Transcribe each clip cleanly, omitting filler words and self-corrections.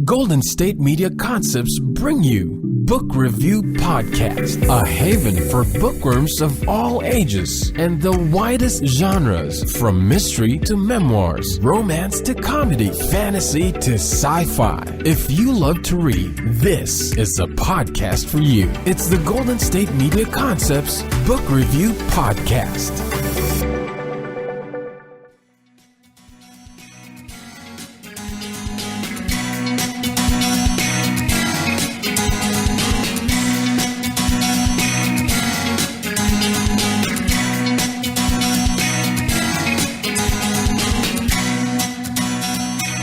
Golden State Media Concepts bring you Book Review Podcast, a haven for bookworms of all ages and the widest genres, from mystery to memoirs, romance to comedy, fantasy to sci-fi. If you love to read, this is the podcast for you. It's the Golden State Media Concepts Book Review Podcast.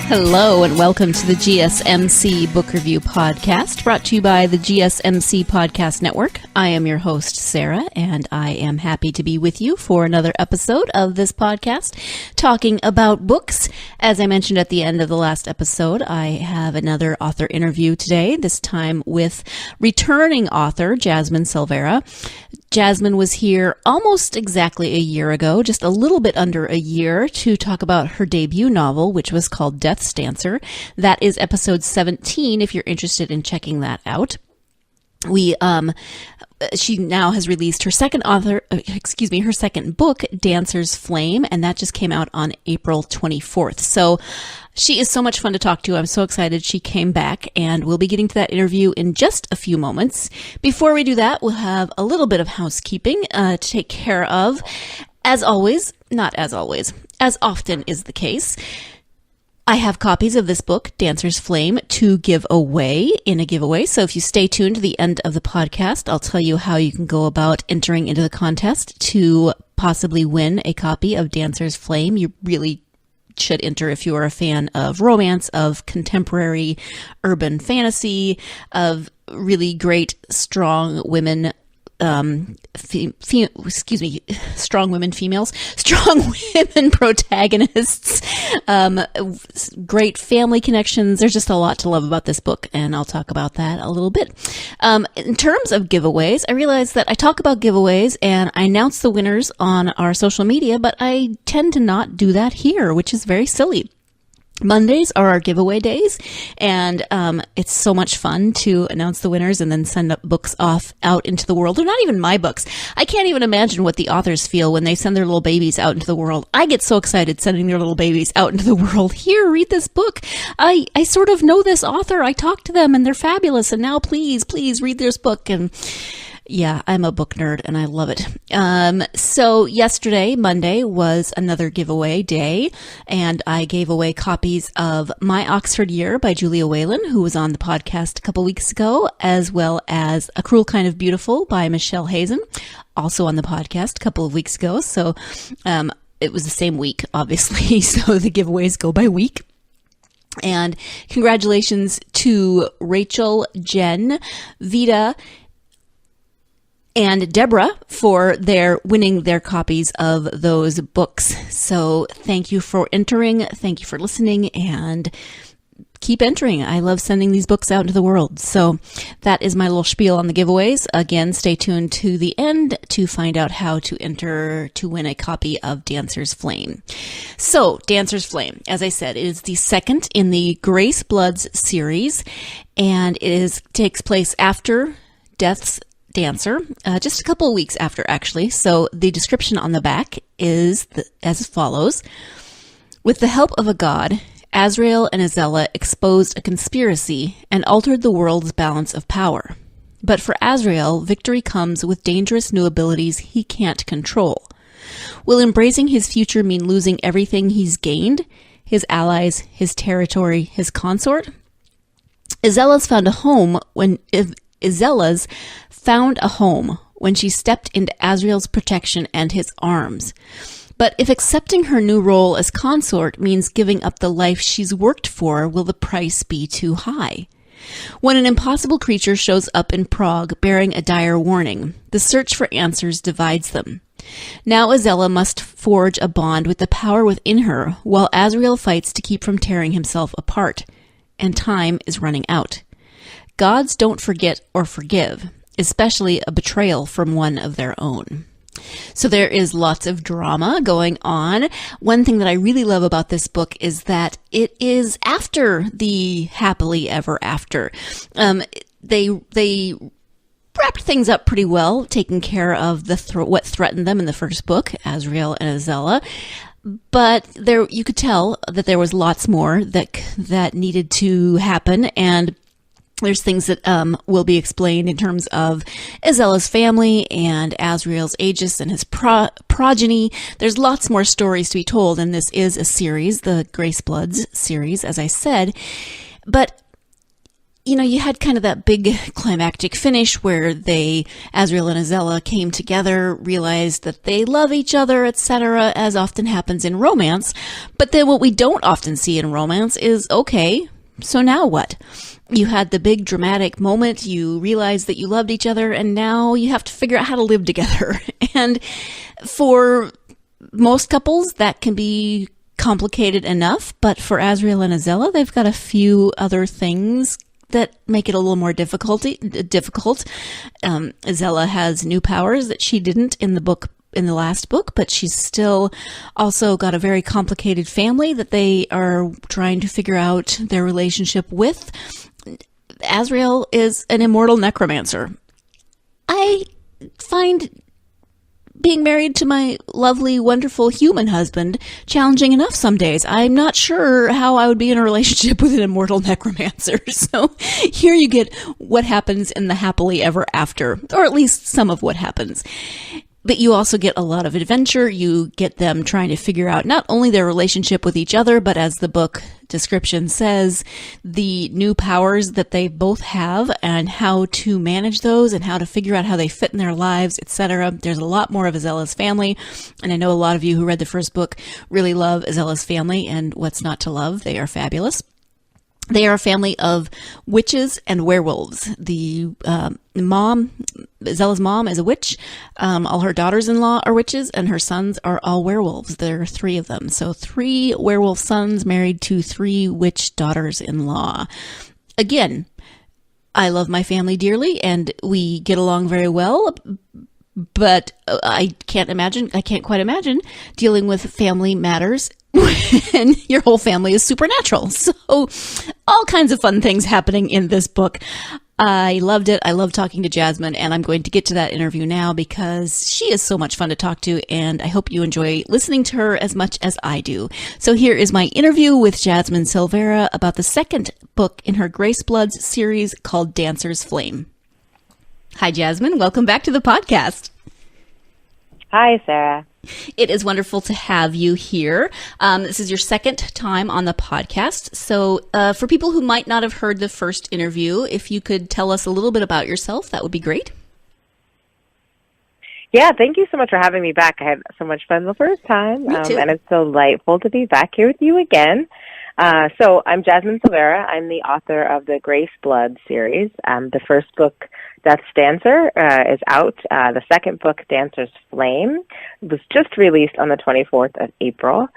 Hello and welcome to the GSMC Book Review Podcast, brought to you by the GSMC Podcast Network. I am your host, Sarah, and I am happy to be with you for another episode of this podcast, talking about books. As I mentioned at the end of the last episode, I have another author interview today, this time with returning author Jasmine Silvera. Jasmine was here almost exactly a year ago, just a little bit under a year, to talk about her debut novel, which was called Death's Dancer. That is episode 17, if you're interested in checking that out. She now has released her second book, Dancer's Flame, and that just came out on April 24th. So she is so much fun to talk to. I'm so excited she came back, and we'll be getting to that interview in just a few moments. Before we do that, we'll have a little bit of housekeeping to take care of. As always, not as always, as often is the case, I have copies of this book, Dancer's Flame, to give away in a giveaway. So if you stay tuned to the end of the podcast, I'll tell you how you can go about entering into the contest to possibly win a copy of Dancer's Flame. You really should enter if you are a fan of romance, of contemporary urban fantasy, of really great, strong women strong women protagonists, great family connections. There's just a lot to love about this book, and I'll talk about that a little bit. In terms of giveaways, I realize that I talk about giveaways and I announce the winners on our social media, but I tend to not do that here, which is very silly. Mondays are our giveaway days, and it's so much fun to announce the winners and then send up books off out into the world. They're not even my books. I can't even imagine what the authors feel when they send their little babies out into the world. I get so excited sending their little babies out into the world. Here, read this book. I sort of know this author. I talked to them, and they're fabulous, and now please read this book. And yeah, I'm a book nerd and I love it. So yesterday, Monday, was another giveaway day, and I gave away copies of My Oxford Year by Julia Whelan, who was on the podcast a couple weeks ago, as well as A Cruel Kind of Beautiful by Michelle Hazen, also on the podcast a couple of weeks ago. So it was the same week, obviously, so the giveaways go by week. And congratulations to Rachel, Jen, Vita, and Deborah for winning their copies of those books. So thank you for entering. Thank you for listening, and keep entering. I love sending these books out into the world. So that is my little spiel on the giveaways. Again, stay tuned to the end to find out how to enter to win a copy of Dancer's Flame. So Dancer's Flame, as I said, is the second in the Grace Bloods series, and it takes place after Death's Dancer, just a couple of weeks after, actually. So the description on the back is as follows. With the help of a god, Azrael and Isela exposed a conspiracy and altered the world's balance of power. But for Azrael, victory comes with dangerous new abilities he can't control. Will embracing his future mean losing everything he's gained? His allies, his territory, his consort? Isela's found a home when she stepped into Azrael's protection and his arms. But if accepting her new role as consort means giving up the life she's worked for, will the price be too high? When an impossible creature shows up in Prague bearing a dire warning, the search for answers divides them. Now Isela must forge a bond with the power within her, while Azrael fights to keep from tearing himself apart. And time is running out. Gods don't forget or forgive, especially a betrayal from one of their own. So there is lots of drama going on. One thing that I really love about this book is that it is after the happily ever after. They wrapped things up pretty well, taking care of what threatened them in the first book, Azrael and Isela. But you could tell that there was lots more that needed to happen, and there's things that will be explained in terms of Isela's family and Azrael's aegis and his progeny. There's lots more stories to be told, and this is a series, the Grace Bloods series, as I said. But you had kind of that big climactic finish where Azrael and Isela came together, realized that they love each other, etc., as often happens in romance. But then what we don't often see in romance is, okay, so now what? You had the big dramatic moment, you realized that you loved each other, and now you have to figure out how to live together. And for most couples, that can be complicated enough, but for Azrael and Isela, they've got a few other things that make it a little more difficult. Isela has new powers that she didn't in the last book, but she's still also got a very complicated family that they are trying to figure out their relationship with. Azrael is an immortal necromancer. I find being married to my lovely, wonderful human husband challenging enough some days. I'm not sure how I would be in a relationship with an immortal necromancer. So here you get what happens in the happily ever after, or at least some of what happens. But you also get a lot of adventure. You get them trying to figure out not only their relationship with each other, but as the book description says, the new powers that they both have and how to manage those and how to figure out how they fit in their lives, etc. There's a lot more of Isela's family. And I know a lot of you who read the first book really love Isela's family and what's not to love. They are fabulous. They are a family of witches and werewolves. The Isela's mom is a witch. All her daughters-in-law are witches, and her sons are all werewolves. There are 3 of them. So 3 werewolf sons married to 3 witch daughters-in-law. Again, I love my family dearly, and we get along very well. But I can't quite imagine dealing with family matters when your whole family is supernatural. So all kinds of fun things happening in this book. I loved it. I love talking to Jasmine, and I'm going to get to that interview now because she is so much fun to talk to, and I hope you enjoy listening to her as much as I do. So here is my interview with Jasmine Silvera about the second book in her Grace Bloods series called Dancer's Flame. Hi, Jasmine. Welcome back to the podcast. Hi, Sarah. It is wonderful to have you here. This is your second time on the podcast. So for people who might not have heard the first interview, if you could tell us a little bit about yourself, that would be great. Yeah, thank you so much for having me back. I had so much fun the first time, and it's delightful to be back here with you again. So I'm Jasmine Silvera. I'm the author of the Grace Blood series. The first book, Death's Dancer, is out. The second book, Dancer's Flame, was just released on the 24th of April.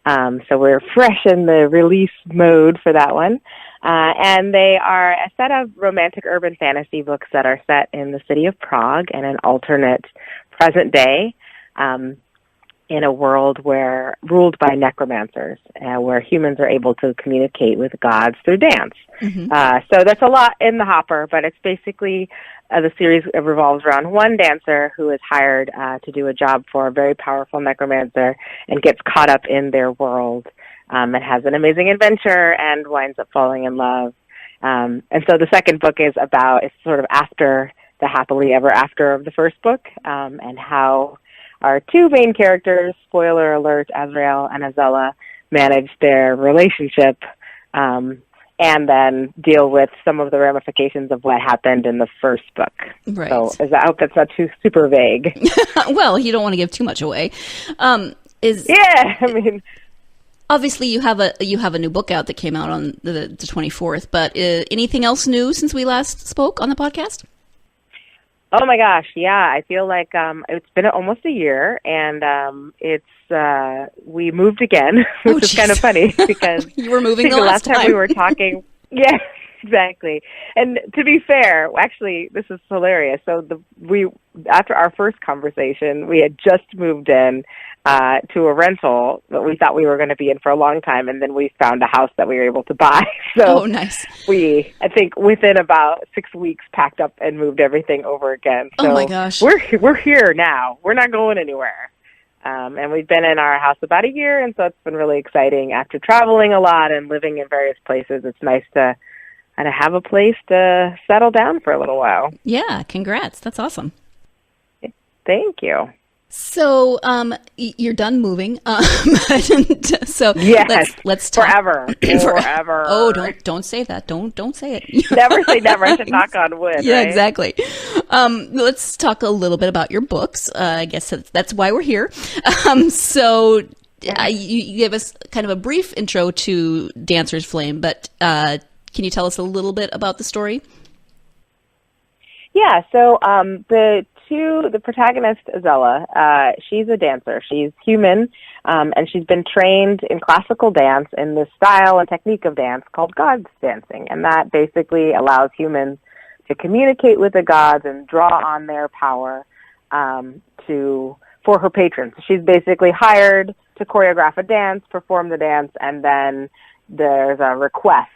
So we're fresh in the release mode for that one. And they are a set of romantic urban fantasy books that are set in the city of Prague in an alternate present day, in a world ruled by necromancers, where humans are able to communicate with gods through dance. Mm-hmm. So that's a lot in the hopper, but it's basically the series revolves around one dancer who is hired to do a job for a very powerful necromancer and gets caught up in their world and has an amazing adventure and winds up falling in love. And so the second book is sort of after the happily ever after of the first book, and how our 2 main characters, spoiler alert, Azrael and Isela, manage their relationship, and then deal with some of the ramifications of what happened in the first book. Right. So I hope that's not too super vague. Well, you don't want to give too much away. Obviously, you have a new book out that came out on the 24th, but anything else new since we last spoke on the podcast? Oh my gosh, yeah. I feel like it's been almost a year, and we moved again, which is kind of funny because you were moving the last time we were talking. Yeah, Exactly. And to be fair, actually, this is hilarious. So after our first conversation, we had just moved in to a rental that we thought we were going to be in for a long time, and then we found a house that we were able to buy. So nice. We, I think, within about 6 weeks, packed up and moved everything over again. So oh my gosh, we're here now. We're not going anywhere. And we've been in our house about a year, and so it's been really exciting. After traveling a lot and living in various places, it's nice to kind of have a place to settle down for a little while. Yeah, congrats. That's awesome. Thank you. So, you're done moving. So yes, let's talk forever. Forever. Oh, don't say that. Don't say it. Never say never. I should knock on wood. Yeah, right? exactly. Let's talk a little bit about your books. I guess that's why we're here. You gave us kind of a brief intro to Dancer's Flame, but can you tell us a little bit about the story? Yeah, so the protagonist, Isela, she's a dancer. She's human, and she's been trained in classical dance in this style and technique of dance called gods dancing, and that basically allows humans to communicate with the gods and draw on their power for her patrons. She's basically hired to choreograph a dance, perform the dance, and then there's a request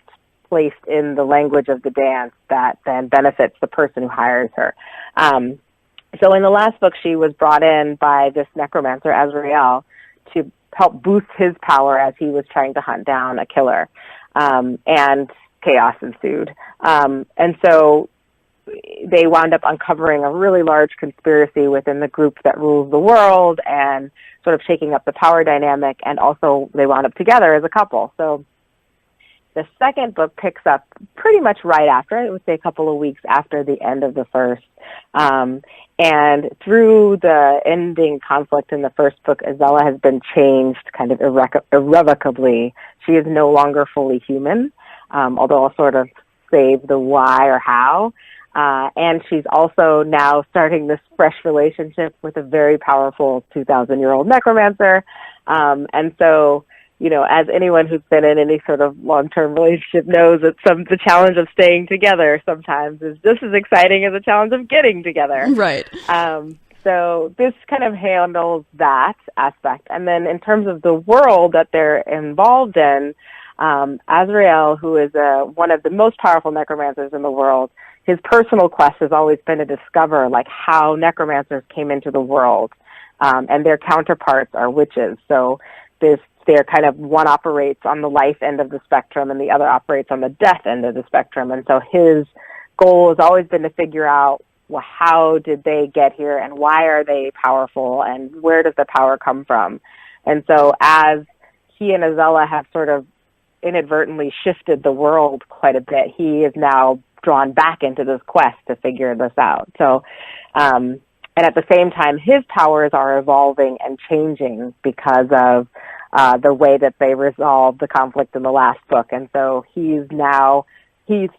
placed in the language of the dance that then benefits the person who hires her. So in the last book, she was brought in by this necromancer, Azrael, to help boost his power as he was trying to hunt down a killer. And chaos ensued. And so they wound up uncovering a really large conspiracy within the group that rules the world and sort of shaking up the power dynamic. And also they wound up together as a couple. So the second book picks up pretty much right after, I would say a couple of weeks after the end of the first. And through the ending conflict in the first book, Isela has been changed kind of irrevocably. She is no longer fully human, although I'll sort of save the why or how. And she's also now starting this fresh relationship with a very powerful 2,000-year-old necromancer. And so, you know, as anyone who's been in any sort of long-term relationship knows, that the challenge of staying together sometimes is just as exciting as the challenge of getting together. Right. So this kind of handles that aspect. And then in terms of the world that they're involved in, Azrael, who is one of the most powerful necromancers in the world, his personal quest has always been to discover like how necromancers came into the world, and their counterparts are witches. So they're kind of, one operates on the life end of the spectrum and the other operates on the death end of the spectrum. And so his goal has always been to figure out, well, how did they get here and why are they powerful and where does the power come from? And so as he and Isela have sort of inadvertently shifted the world quite a bit, he is now drawn back into this quest to figure this out. So, and at the same time, his powers are evolving and changing because of the way that they resolved the conflict in the last book. And so he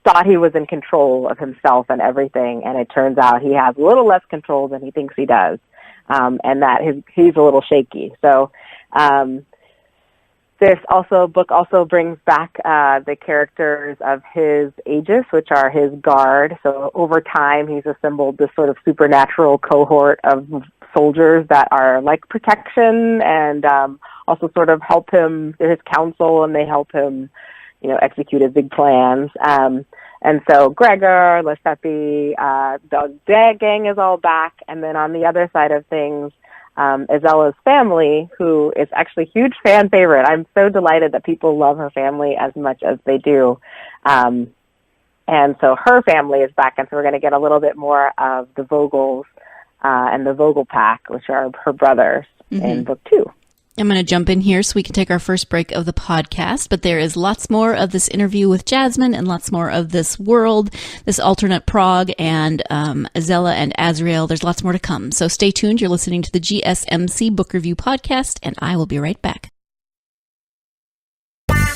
thought he was in control of himself and everything, and it turns out he has a little less control than he thinks he does, and that he's a little shaky. So this book also brings back the characters of his Aegis, which are his guard. So over time, he's assembled this sort of supernatural cohort of soldiers that are like protection and also sort of help him, they're his counsel, and they help him, you know, execute his big plans. And so Gregor, Lessepi, the gang is all back. And then on the other side of things, Isela's family, who is actually a huge fan favorite. I'm so delighted that people love her family as much as they do. And so her family is back, and so we're going to get a little bit more of the Vogels and the Vogel pack, which are her brothers in book 2. I'm going to jump in here so we can take our first break of the podcast, but there is lots more of this interview with Jasmine and lots more of this world, this alternate Prague, and Isela and Azrael. There's lots more to come. So stay tuned. You're listening to the GSMC Book Review Podcast, and I will be right back.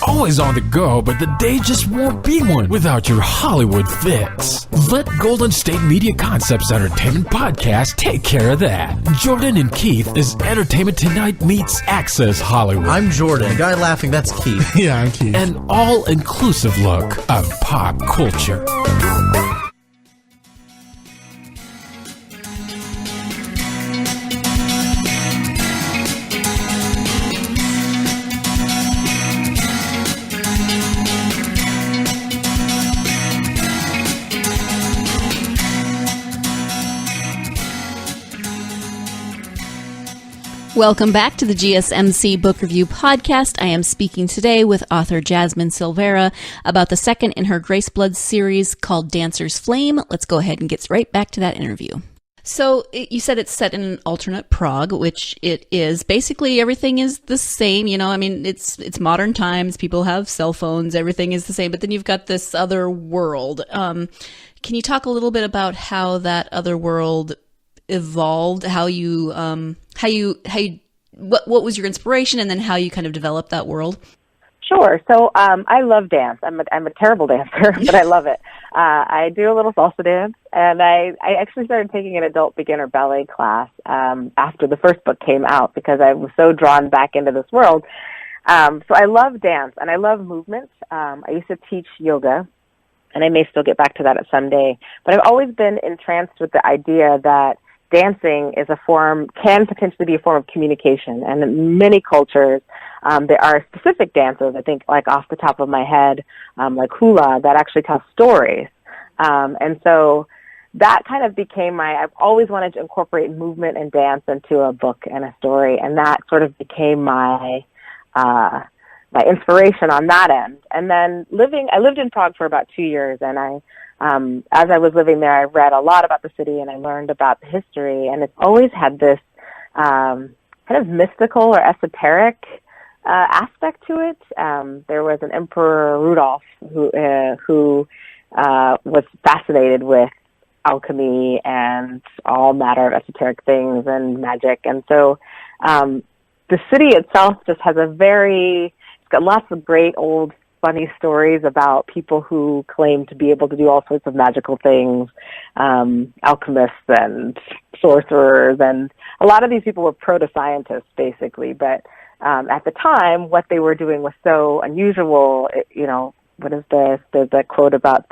always on the go, but the day just won't be one without your Hollywood fix. Let Golden State Media Concepts Entertainment Podcast take care of that. Jordan and Keith is Entertainment Tonight meets Access Hollywood. I'm Jordan. The guy laughing, that's Keith. Yeah, I'm Keith. An all-inclusive look of pop culture. Welcome back to the GSMC Book Review Podcast. I am speaking today with author Jasmine Silvera about the second in her Grace Blood series called Dancer's Flame. Let's go ahead and get right back to that interview. So you said it's set in an alternate Prague, which it is. Basically, everything is the same. You know, I mean, it's modern times. People have cell phones. Everything is the same. But then you've got this other world. Can you talk a little bit about how that other world evolved? What was your inspiration, and then how you kind of developed that world? Sure. So I love dance. I'm a terrible dancer, but I love it. I do a little salsa dance, and I actually started taking an adult beginner ballet class after the first book came out because I was so drawn back into this world. So I love dance, and I love movement. I used to teach yoga, and I may still get back to that at some day. But I've always been entranced with the idea that dancing can potentially be a form of communication. And in many cultures, there are specific dances, I think, like off the top of my head, like hula, that actually tell stories. And so that kind of became I've always wanted to incorporate movement and dance into a book and a story. And that sort of became my inspiration on that end. And then I lived in Prague for about 2 years, and as I was living there, I read a lot about the city and I learned about the history, and it's always had this kind of mystical or esoteric aspect to it. There was an Emperor Rudolph who was fascinated with alchemy and all matter of esoteric things and magic, and so the city itself just has it's got lots of great old funny stories about people who claim to be able to do all sorts of magical things, alchemists and sorcerers, and a lot of these people were proto-scientists, basically. But at the time, what they were doing was so unusual. What is this? There's that quote about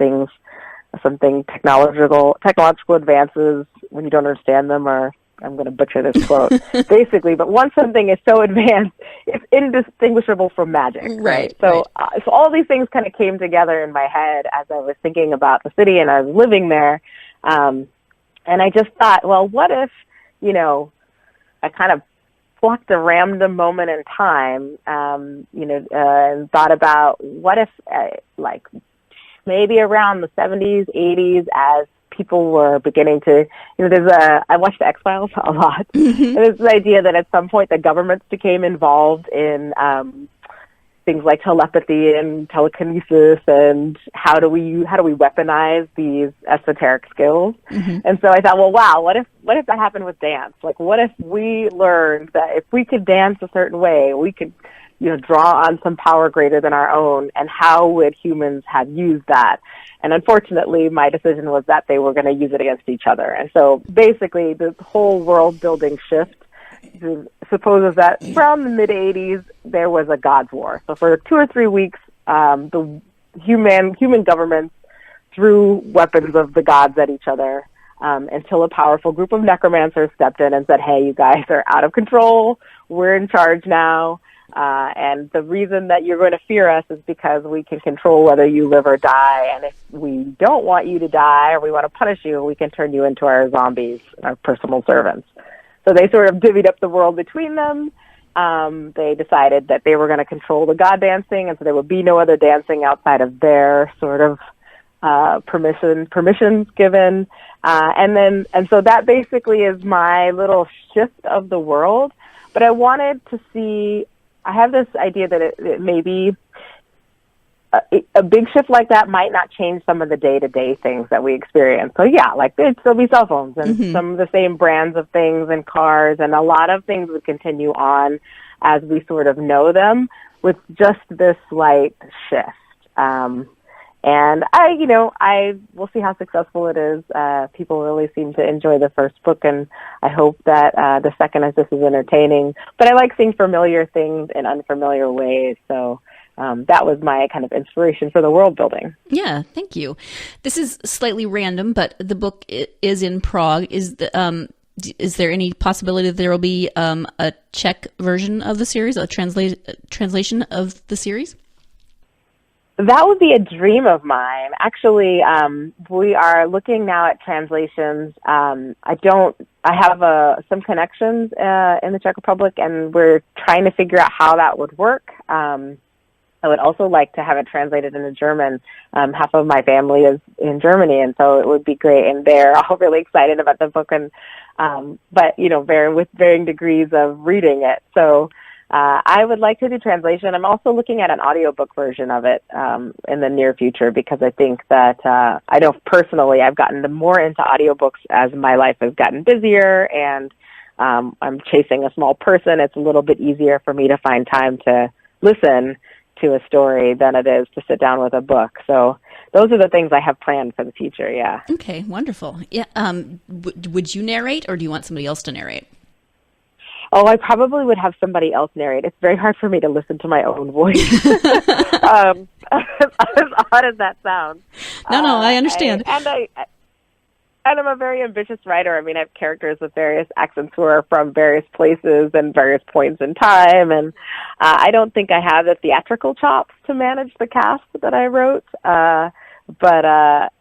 technological advances when you don't understand them, or I'm going to butcher this quote, basically, but once something is so advanced, it's indistinguishable from magic, right? So all these things kind of came together in my head as I was thinking about the city and I was living there. And I just thought, well, what if, I kind of plucked a random moment in time, and thought about what if, maybe around the 70s, 80s, as people were beginning to, I watched the X-Files a lot. Mm-hmm. And there's this idea that at some point the governments became involved in things like telepathy and telekinesis, and how do we weaponize these esoteric skills? Mm-hmm. And so I thought, well, wow, what if that happened with dance? Like, what if we learned that if we could dance a certain way, we could, draw on some power greater than our own, and how would humans have used that? And unfortunately, my decision was that they were going to use it against each other. And so basically, this whole world-building shift supposes that around the mid-'80s, there was a God's War. So for 2 or 3 weeks, the human governments threw weapons of the gods at each other until a powerful group of necromancers stepped in and said, hey, you guys are out of control. We're in charge now. And the reason that you're going to fear us is because we can control whether you live or die. And if we don't want you to die, or we want to punish you, we can turn you into our zombies, our personal servants. So they sort of divvied up the world between them. They decided that they were going to control the god dancing, and so there would be no other dancing outside of their sort of permissions given. And so that basically is my little shift of the world. But I wanted to see, I have this idea that it may be a big shift like that might not change some of the day-to-day things that we experience. So yeah, like there'd still be cell phones and some of the same brands of things and cars, and a lot of things would continue on as we sort of know them, with just this slight shift. And I will see how successful it is. People really seem to enjoy the first book, and I hope that the second is just as entertaining. But I like seeing familiar things in unfamiliar ways, so that was my kind of inspiration for the world building. Yeah, thank you. This is slightly random, but the book is in Prague. Is there any possibility that there will be a Czech version of the series, a translation of the series? That would be a dream of mine. Actually, we are looking now at translations. I have some connections in the Czech Republic, and we're trying to figure out how that would work. I would also like to have it translated into German. Half of my family is in Germany, and so it would be great. And they're all really excited about the book, and but with varying degrees of reading it. So I would like to do translation. I'm also looking at an audiobook version of it in the near future, because I think that I know personally I've gotten more into audiobooks as my life has gotten busier, and I'm chasing a small person. It's a little bit easier for me to find time to listen to a story than it is to sit down with a book. So those are the things I have planned for the future. Yeah. Okay, wonderful. Yeah. Would you narrate, or do you want somebody else to narrate? Oh, I probably would have somebody else narrate. It's very hard for me to listen to my own voice. As odd as that sounds. No, I understand. And I'm a very ambitious writer. I mean, I have characters with various accents who are from various places and various points in time. And I don't think I have the theatrical chops to manage the cast that I wrote. But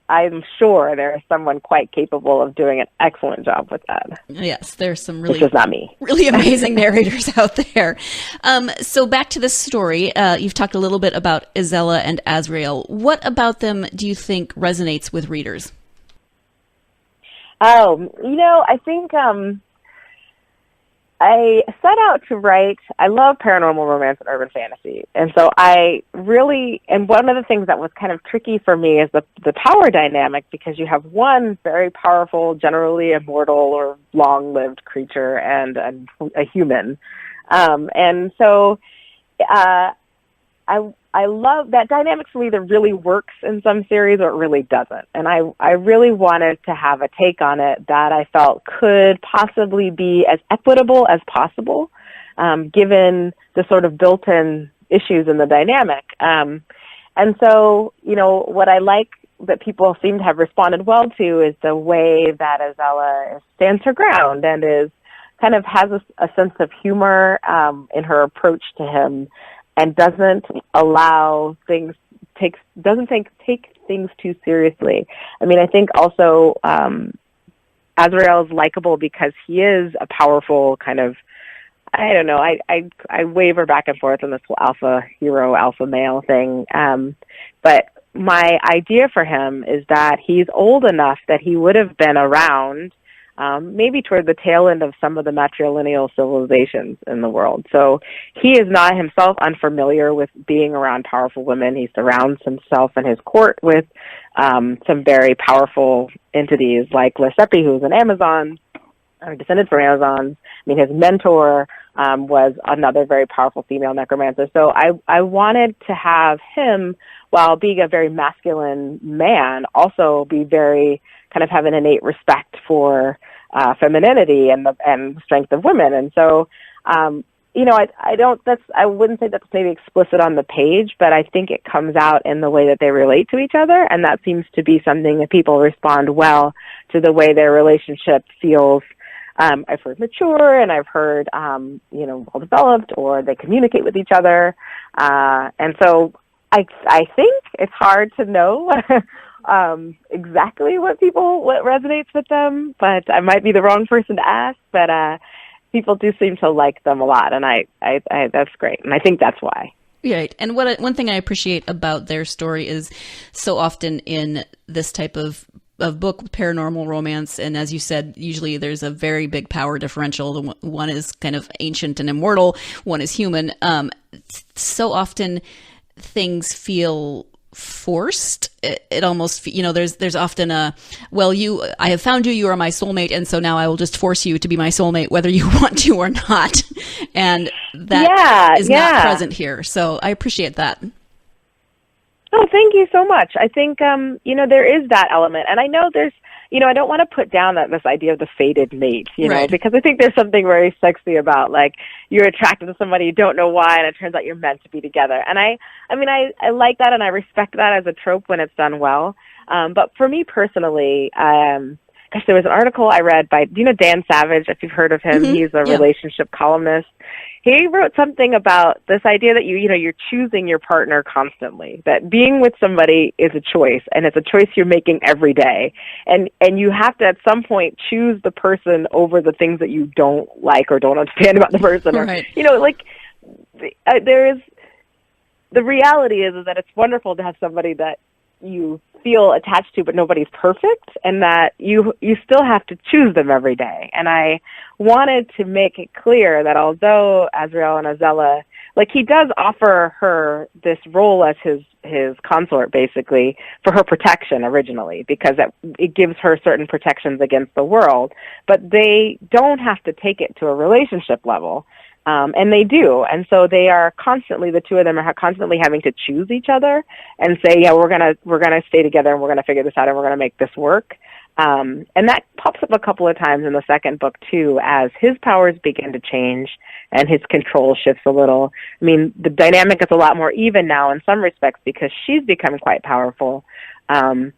I'm sure there is someone quite capable of doing an excellent job with that. Yes, there's some It's just not me. really amazing narrators out there. So back to this story. You've talked a little bit about Isela and Azrael. What about them do you think resonates with readers? Oh, I think I set out to write, I love paranormal romance and urban fantasy. And so and one of the things that was kind of tricky for me is the power dynamic, because you have one very powerful, generally immortal or long-lived creature and a human. And so I love that dynamic. For me, that really works in some series or it really doesn't. And I really wanted to have a take on it that I felt could possibly be as equitable as possible, given the sort of built-in issues in the dynamic. And so, what I like that people seem to have responded well to is the way that Isela stands her ground and has a sense of humor in her approach to him, and doesn't take things too seriously. I mean, I think also Azrael is likable because he is a powerful kind of, I don't know, I waver back and forth on this whole alpha hero, alpha male thing. But my idea for him is that he's old enough that he would have been around maybe toward the tail end of some of the matrilineal civilizations in the world. So he is not himself unfamiliar with being around powerful women. He surrounds himself and his court with some very powerful entities like Lesepi, who's an Amazon, or descended from Amazons. I mean, his mentor was another very powerful female necromancer. So I wanted to have him, while being a very masculine man, also be very kind of have an innate respect for femininity and the strength of women. And so, I wouldn't say that's maybe explicit on the page, but I think it comes out in the way that they relate to each other. And that seems to be something that people respond well to, the way their relationship feels. I've heard mature, and I've heard, well developed, or they communicate with each other. And so I think it's hard to know exactly what resonates with them, but I might be the wrong person to ask, but people do seem to like them a lot, and I that's great, and I think that's why. Right. And one thing I appreciate about their story is, so often in this type of book, paranormal romance, and as you said, usually there's a very big power differential. One is kind of ancient and immortal, one is human. So often things feel forced. It almost, there's often I have found you are my soulmate, and so now I will just force you to be my soulmate whether you want to or not. And that is not present here. So I appreciate that. Oh, thank you so much. I think, there is that element. And I know there's, I don't want to put down this idea of the fated mate, know, because I think there's something very sexy about, like, you're attracted to somebody, you don't know why, and it turns out you're meant to be together. And I like that, and I respect that as a trope when it's done well. But for me personally, there was an article I read by, do you know Dan Savage, if you've heard of him? Mm-hmm. He's a relationship columnist. He wrote something about this idea that you're choosing your partner constantly, that being with somebody is a choice, and it's a choice you're making every day. And you have to at some point choose the person over the things that you don't like or don't understand about the person. Right. Or, the reality is that it's wonderful to have somebody that you feel attached to, but nobody's perfect, and that you still have to choose them every day. And I wanted to make it clear that although Azrael and Isela, like, he does offer her this role as his consort, basically, for her protection originally, because it gives her certain protections against the world, but they don't have to take it to a relationship level. And they do. And so they are constantly, the two of them are constantly having to choose each other and say, yeah, we're going to stay together, and we're going to figure this out, and we're going to make this work. And that pops up a couple of times in the second book too, as his powers begin to change and his control shifts a little. I mean, the dynamic is a lot more even now in some respects because she's become quite powerful. And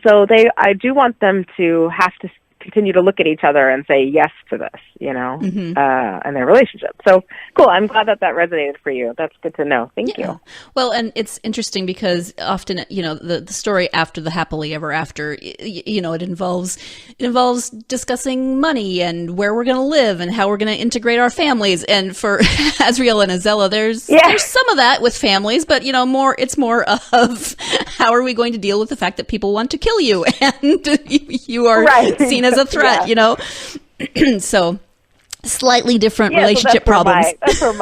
so I do want them to have to continue to look at each other and say yes to this, mm-hmm. And their relationship. So cool. I'm glad that resonated for you. That's good to know. Thank you. Well, and it's interesting because often, the story after the happily ever after, it involves discussing money and where we're going to live and how we're going to integrate our families. And for Azrael and Isela, there's some of that with families, but it's more of how are we going to deal with the fact that people want to kill you and you are seen as a threat, So slightly different relationship problems. That's where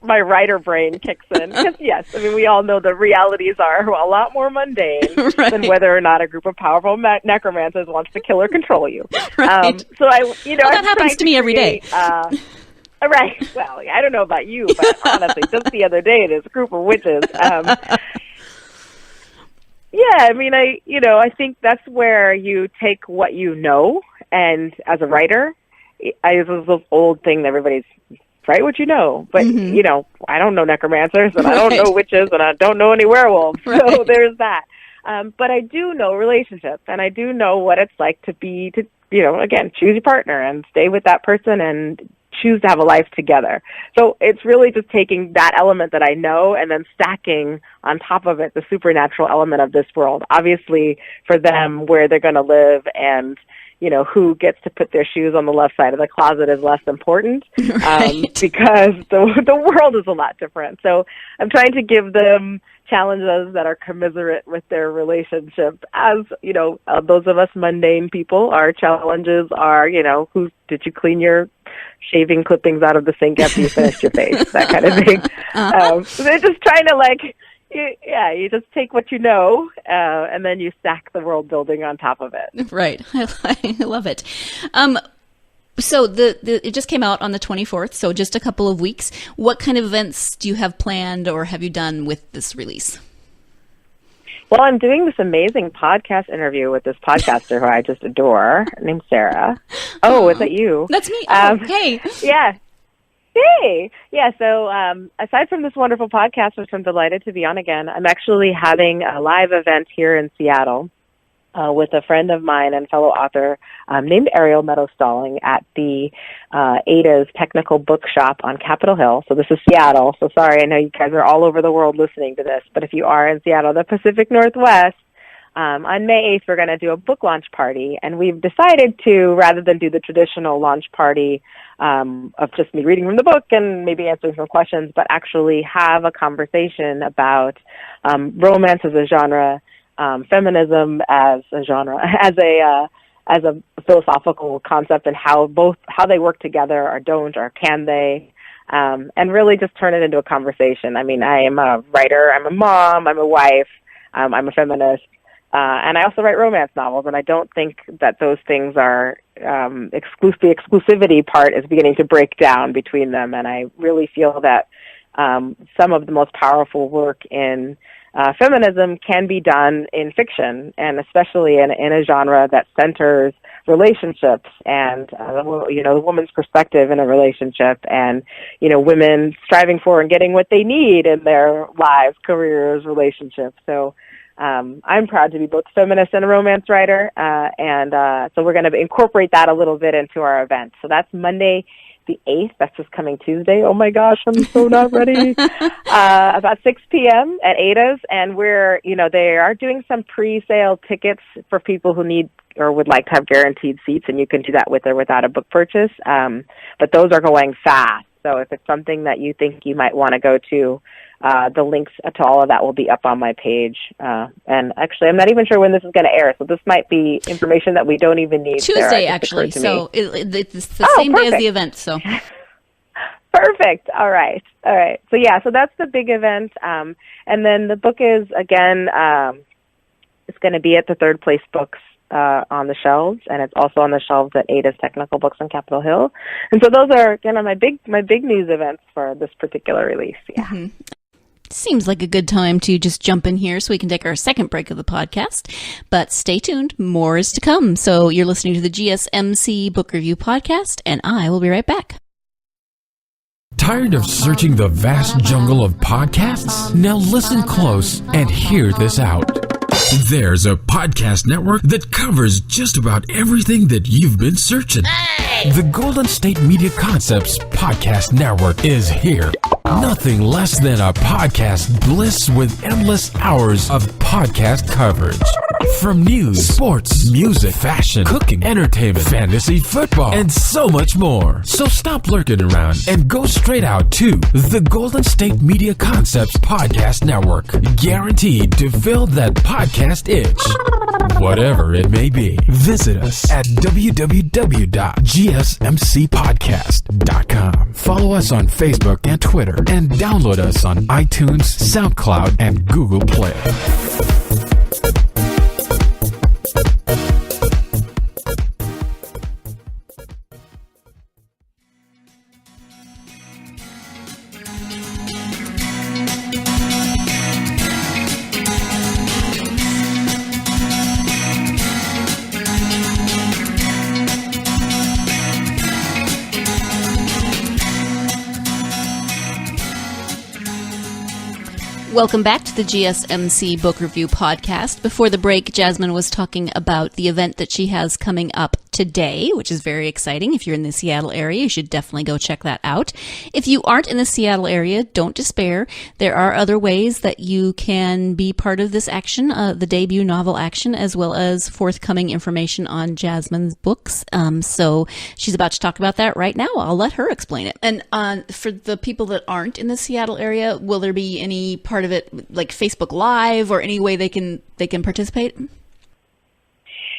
my writer brain kicks in. Because yes, I mean, we all know the realities are a lot more mundane than whether or not a group of powerful necromancers wants to kill or control you. Right. So that happens to me every day. Right. Well, I don't know about you, but honestly, just the other day, there's a group of witches. Yeah, I mean, I think that's where you take what you know, and as a writer, there's this old thing that everybody's, write what you know, but, mm-hmm. I don't know necromancers, and I don't know witches, and I don't know any werewolves, so there's that. But I do know relationships, and I do know what it's like to again, choose your partner and stay with that person and choose to have a life together. So it's really just taking that element that I know and then stacking on top of it the supernatural element of this world. Obviously, for them, where they're going to live and who gets to put their shoes on the left side of the closet is less important, because the world is a lot different. So I'm trying to give them challenges that are commiserate with their relationship. As, those of us mundane people, our challenges are, who did you clean your shaving clippings out of the sink after you finished your face, that kind of thing. So they're just trying to you just take what you know, and then you stack the world building on top of it. Right. I love it. So it just came out on the 24th, so just a couple of weeks. What kind of events do you have planned or have you done with this release? Well, I'm doing this amazing podcast interview with this podcaster who I just adore, named Sarah. Oh, is that you? That's me. Hey. Yeah. Hey. Yeah, so aside from this wonderful podcast, which I'm delighted to be on again, I'm actually having a live event here in Seattle with a friend of mine and fellow author named Ariel Meadow-Stalling at the Ada's Technical Bookshop on Capitol Hill. So this is Seattle. So sorry, I know you guys are all over the world listening to this, but if you are in Seattle, the Pacific Northwest, on May 8th, we're going to do a book launch party, and we've decided to, rather than do the traditional launch party of just me reading from the book and maybe answering some questions, but actually have a conversation about romance as a genre, feminism as a genre, as a philosophical concept, and how they work together or don't or can they. and really just turn it into a conversation. I mean, I am a writer, I'm a mom, I'm a wife, I'm a feminist, and I also write romance novels, and I don't think that those things are the exclusivity part is beginning to break down between them, and I really feel that some of the most powerful work in feminism can be done in fiction, and especially in a genre that centers relationships and the woman's perspective in a relationship, and women striving for and getting what they need in their lives, careers, relationships. So I'm proud to be both a feminist and a romance writer, and so we're going to incorporate that a little bit into our event. So that's Monday the 8th. That's just coming Tuesday. Oh my gosh, I'm so not ready. About 6 p.m. at Ada's, and they are doing some pre-sale tickets for people who need or would like to have guaranteed seats, and you can do that with or without a book purchase. But those are going fast. So if it's something that you think you might want to go to, the links to all of that will be up on my page. And actually, I'm not even sure when this is going to air, so this might be information that we don't even need. Tuesday, actually. So it's the same day as the event. So perfect. All right. So that's the big event. And then the book is, again, it's going to be at the Third Place Books on the shelves, and it's also on the shelves at Ada's Technical Books on Capitol Hill. And so those are my big news events for this particular release. Yeah. Mm-hmm. Seems like a good time to just jump in here so we can take our second break of the podcast. But stay tuned, more is to come. So you're listening to the GSMC Book Review Podcast, and I will be right back. Tired of searching the vast jungle of podcasts? Now listen close and hear this out. There's a podcast network that covers just about everything that you've been searching. Hey! The Golden State Media Concepts Podcast Network is here. Nothing less than a podcast bliss with endless hours of podcast coverage. From news, sports, music, fashion, cooking, entertainment, fantasy, football, and so much more. So stop lurking around and go straight out to the Golden State Media Concepts Podcast Network. Guaranteed to fill that podcast itch. Whatever it may be. Visit us at www.gsmcpodcast.com. Follow us on Facebook and Twitter, and download us on iTunes, SoundCloud, and Google Play. Welcome back to the GSMC Book Review Podcast. Before the break, Jasmine was talking about the event that she has coming up today, which is very exciting. If you're in the Seattle area, you should definitely go check that out. If you aren't in the Seattle area, don't despair. There are other ways that you can be part of this action, the debut novel action, as well as forthcoming information on Jasmine's books. So she's about to talk about that right now. I'll let her explain it. And for the people that aren't in the Seattle area, will there be any part of it like Facebook Live or any way they can participate?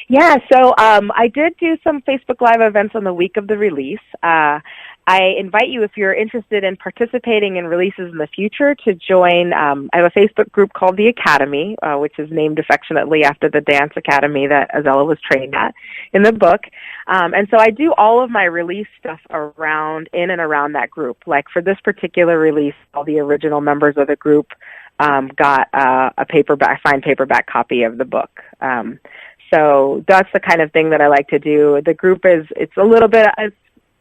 Yeah, so I did do some Facebook Live events on the week of the release. I invite you, if you're interested in participating in releases in the future, to join. I have a Facebook group called The Academy, which is named affectionately after the dance academy that Isela was trained at in the book. And so I do all of my release stuff in and around that group. Like for this particular release, all the original members of the group got a signed paperback copy of the book. So that's the kind of thing that I like to do. The group it's a little bit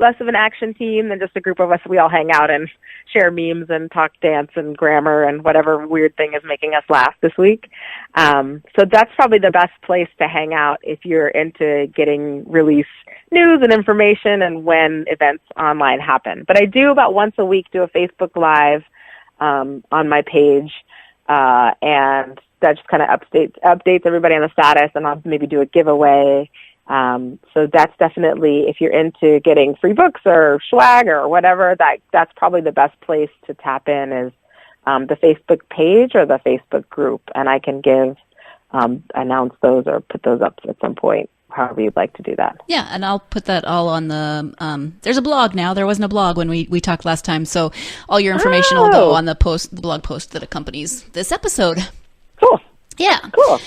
less of an action team than just a group of us. We all hang out and share memes and talk dance and grammar and whatever weird thing is making us laugh this week. So that's probably the best place to hang out if you're into getting release news and information and when events online happen. But I do about once a week do a Facebook Live on my page, and that just kind of updates everybody on the status, and I'll maybe do a giveaway. So that's definitely, if you're into getting free books or swag or whatever, that's probably the best place to tap in is the Facebook page or the Facebook group, and I can give announce those or put those up at some point, however you'd like to do that. Yeah, and I'll put that all on the, there's a blog now. There wasn't a blog when we talked last time, so all your information will go on the blog post that accompanies this episode. Cool. Yeah. Cool.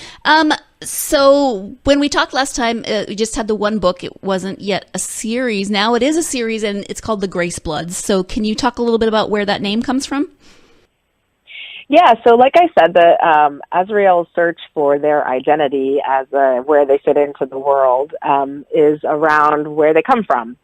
So when we talked last time, we just had the one book. It wasn't yet a series. Now it is a series, and it's called The Grace Bloods. So can you talk a little bit about where that name comes from? Yeah, so like I said, the Azrael's search for their identity as where they fit into the world is around where they come from.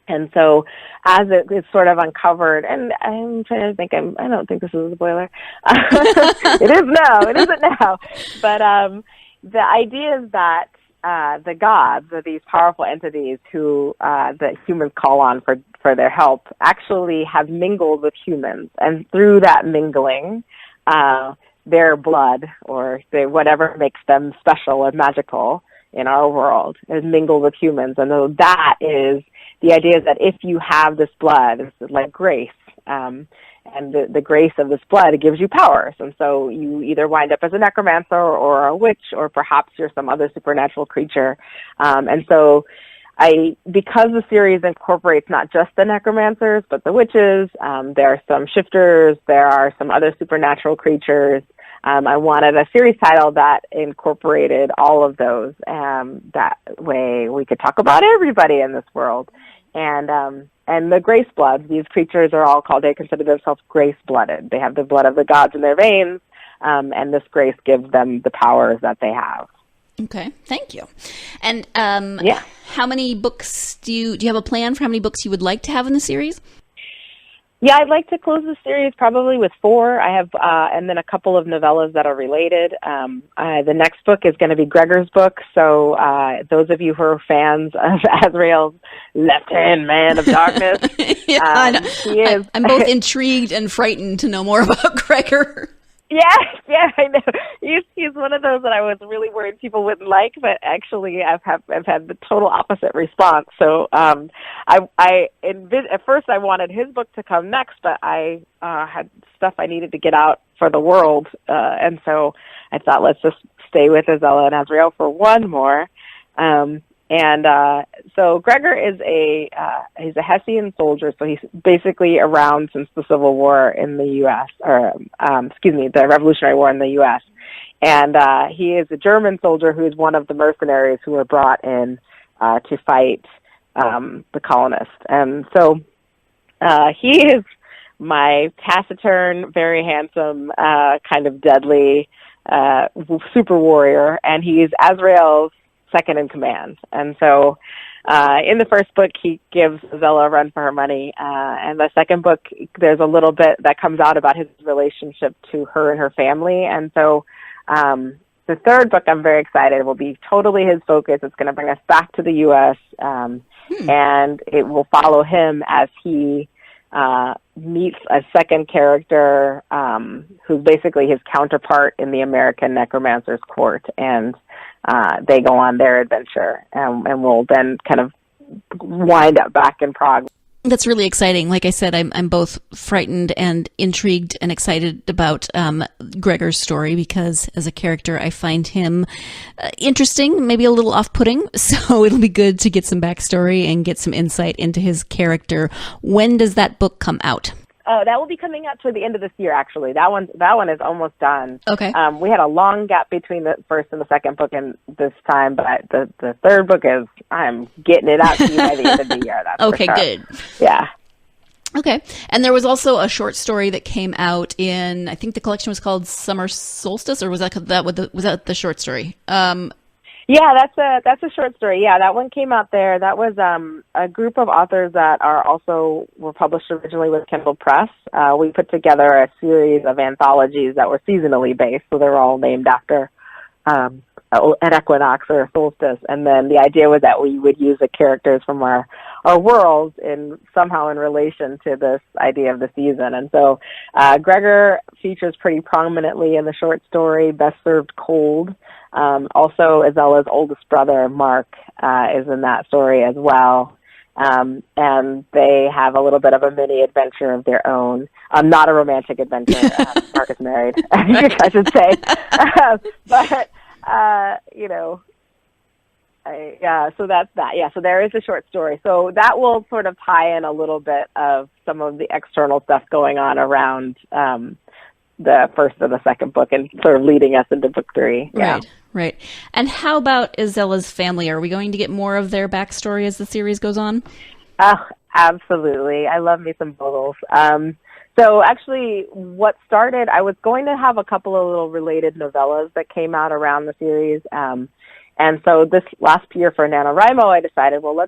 And so as it's sort of uncovered, and I'm trying to think, I don't think this is a spoiler. It is now. It isn't now. But the idea is that the gods, or these powerful entities who that humans call on for their help, actually have mingled with humans. And through that mingling, their blood, or whatever makes them special and magical in our world, is mingled with humans. And so that is the idea, is that if you have this blood, it's like grace, and the grace of this blood, it gives you powers. And so you either wind up as a necromancer or a witch, or perhaps you're some other supernatural creature. And so because the series incorporates not just the necromancers, but the witches, there are some shifters, there are some other supernatural creatures. I wanted a series title that incorporated all of those. That way we could talk about everybody in this world. And the Grace Bloods, these creatures are all called, they consider themselves grace-blooded. They have the blood of the gods in their veins, and this grace gives them the powers that they have. Okay, thank you. And yeah. How many books do you have a plan for how many books you would like to have in the series? Yeah, I'd like to close the series probably with 4. I have, and then a couple of novellas that are related. The next book is going to be Gregor's book. So those of you who are fans of Azrael's left-hand man of darkness, yeah, he is. I'm both intrigued and frightened to know more about Gregor. Yeah, I know. He's one of those that I was really worried people wouldn't like, but actually I've had the total opposite response. So at first I wanted his book to come next, but I had stuff I needed to get out for the world, and so I thought, let's just stay with Isela and Azrael for one more. So Gregor is he's a Hessian soldier, so he's basically around since the Civil War in the U.S., the Revolutionary War in the U.S. And he is a German soldier who is one of the mercenaries who were brought in to fight the colonists. And so he is my taciturn, very handsome, kind of deadly super warrior, and he's Azrael's second in command. And so in the first book, he gives Isela a run for her money. And the second book, there's a little bit that comes out about his relationship to her and her family. And so the third book, I'm very excited, will be totally his focus. It's going to bring us back to the U.S., and it will follow him as he meets a second character who's basically his counterpart in the American necromancer's court. And they go on their adventure, and we'll then kind of wind up back in Prague. That's really exciting. Like I said, I'm both frightened and intrigued and excited about Gregor's story, because as a character, I find him interesting, maybe a little off-putting. So it'll be good to get some backstory and get some insight into his character. When does that book come out? Oh, that will be coming out toward the end of this year, actually. That one is almost done. Okay. We had a long gap between the first and the second book and this time, but the third book I'm getting it out to you by the end of the year. That's okay, for sure. Good. Yeah. Okay. And there was also a short story that came out in, I think the collection was called Summer Solstice, or was that the short story? Yeah, that's a short story. Yeah, that one came out there. That was a group of authors that were published originally with Kindle Press. We put together a series of anthologies that were seasonally based, so they were all named after an equinox or a solstice. And then the idea was that we would use the characters from our worlds somehow in relation to this idea of the season. And so Gregor features pretty prominently in the short story, Best Served Cold. Also, Isela's oldest brother, Mark, is in that story as well. And they have a little bit of a mini adventure of their own. Not a romantic adventure. Mark is married, I should say. But you know, so that's that. Yeah, so there is a short story. So that will sort of tie in a little bit of some of the external stuff going on around the first and the second book and sort of leading us into book 3. Yeah. Right. And how about Isela's family? Are we going to get more of their backstory as the series goes on? Oh, absolutely. I love me some Bogles. So actually what started, I was going to have a couple of little related novellas that came out around the series. And so this last year for NaNoWriMo, I decided, well,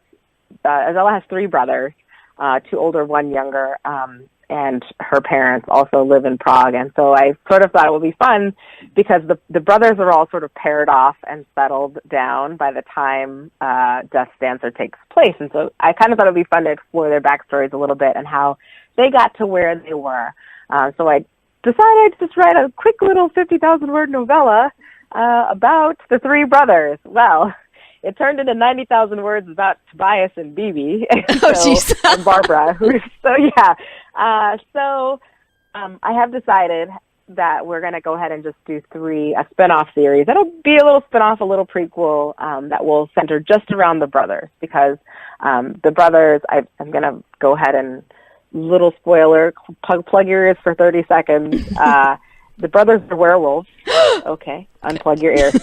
Isela has 3 brothers, 2 older, 1 younger, and her parents also live in Prague. And so I sort of thought it would be fun because the brothers are all sort of paired off and settled down by the time Death's Dancer takes place. And so I kind of thought it would be fun to explore their backstories a little bit and how they got to where they were. So I decided to just write a quick little 50,000-word novella about the 3 brothers. Well, it turned into 90,000 words about Tobias and Bibi and Barbara. I have decided that we're going to go ahead and just do a spin-off series. It'll be a little spin-off, a little prequel that will center just around the brothers because the brothers, I'm going to go ahead and, little spoiler, plug your ears for 30 seconds. The brothers are werewolves. Okay, unplug your ears.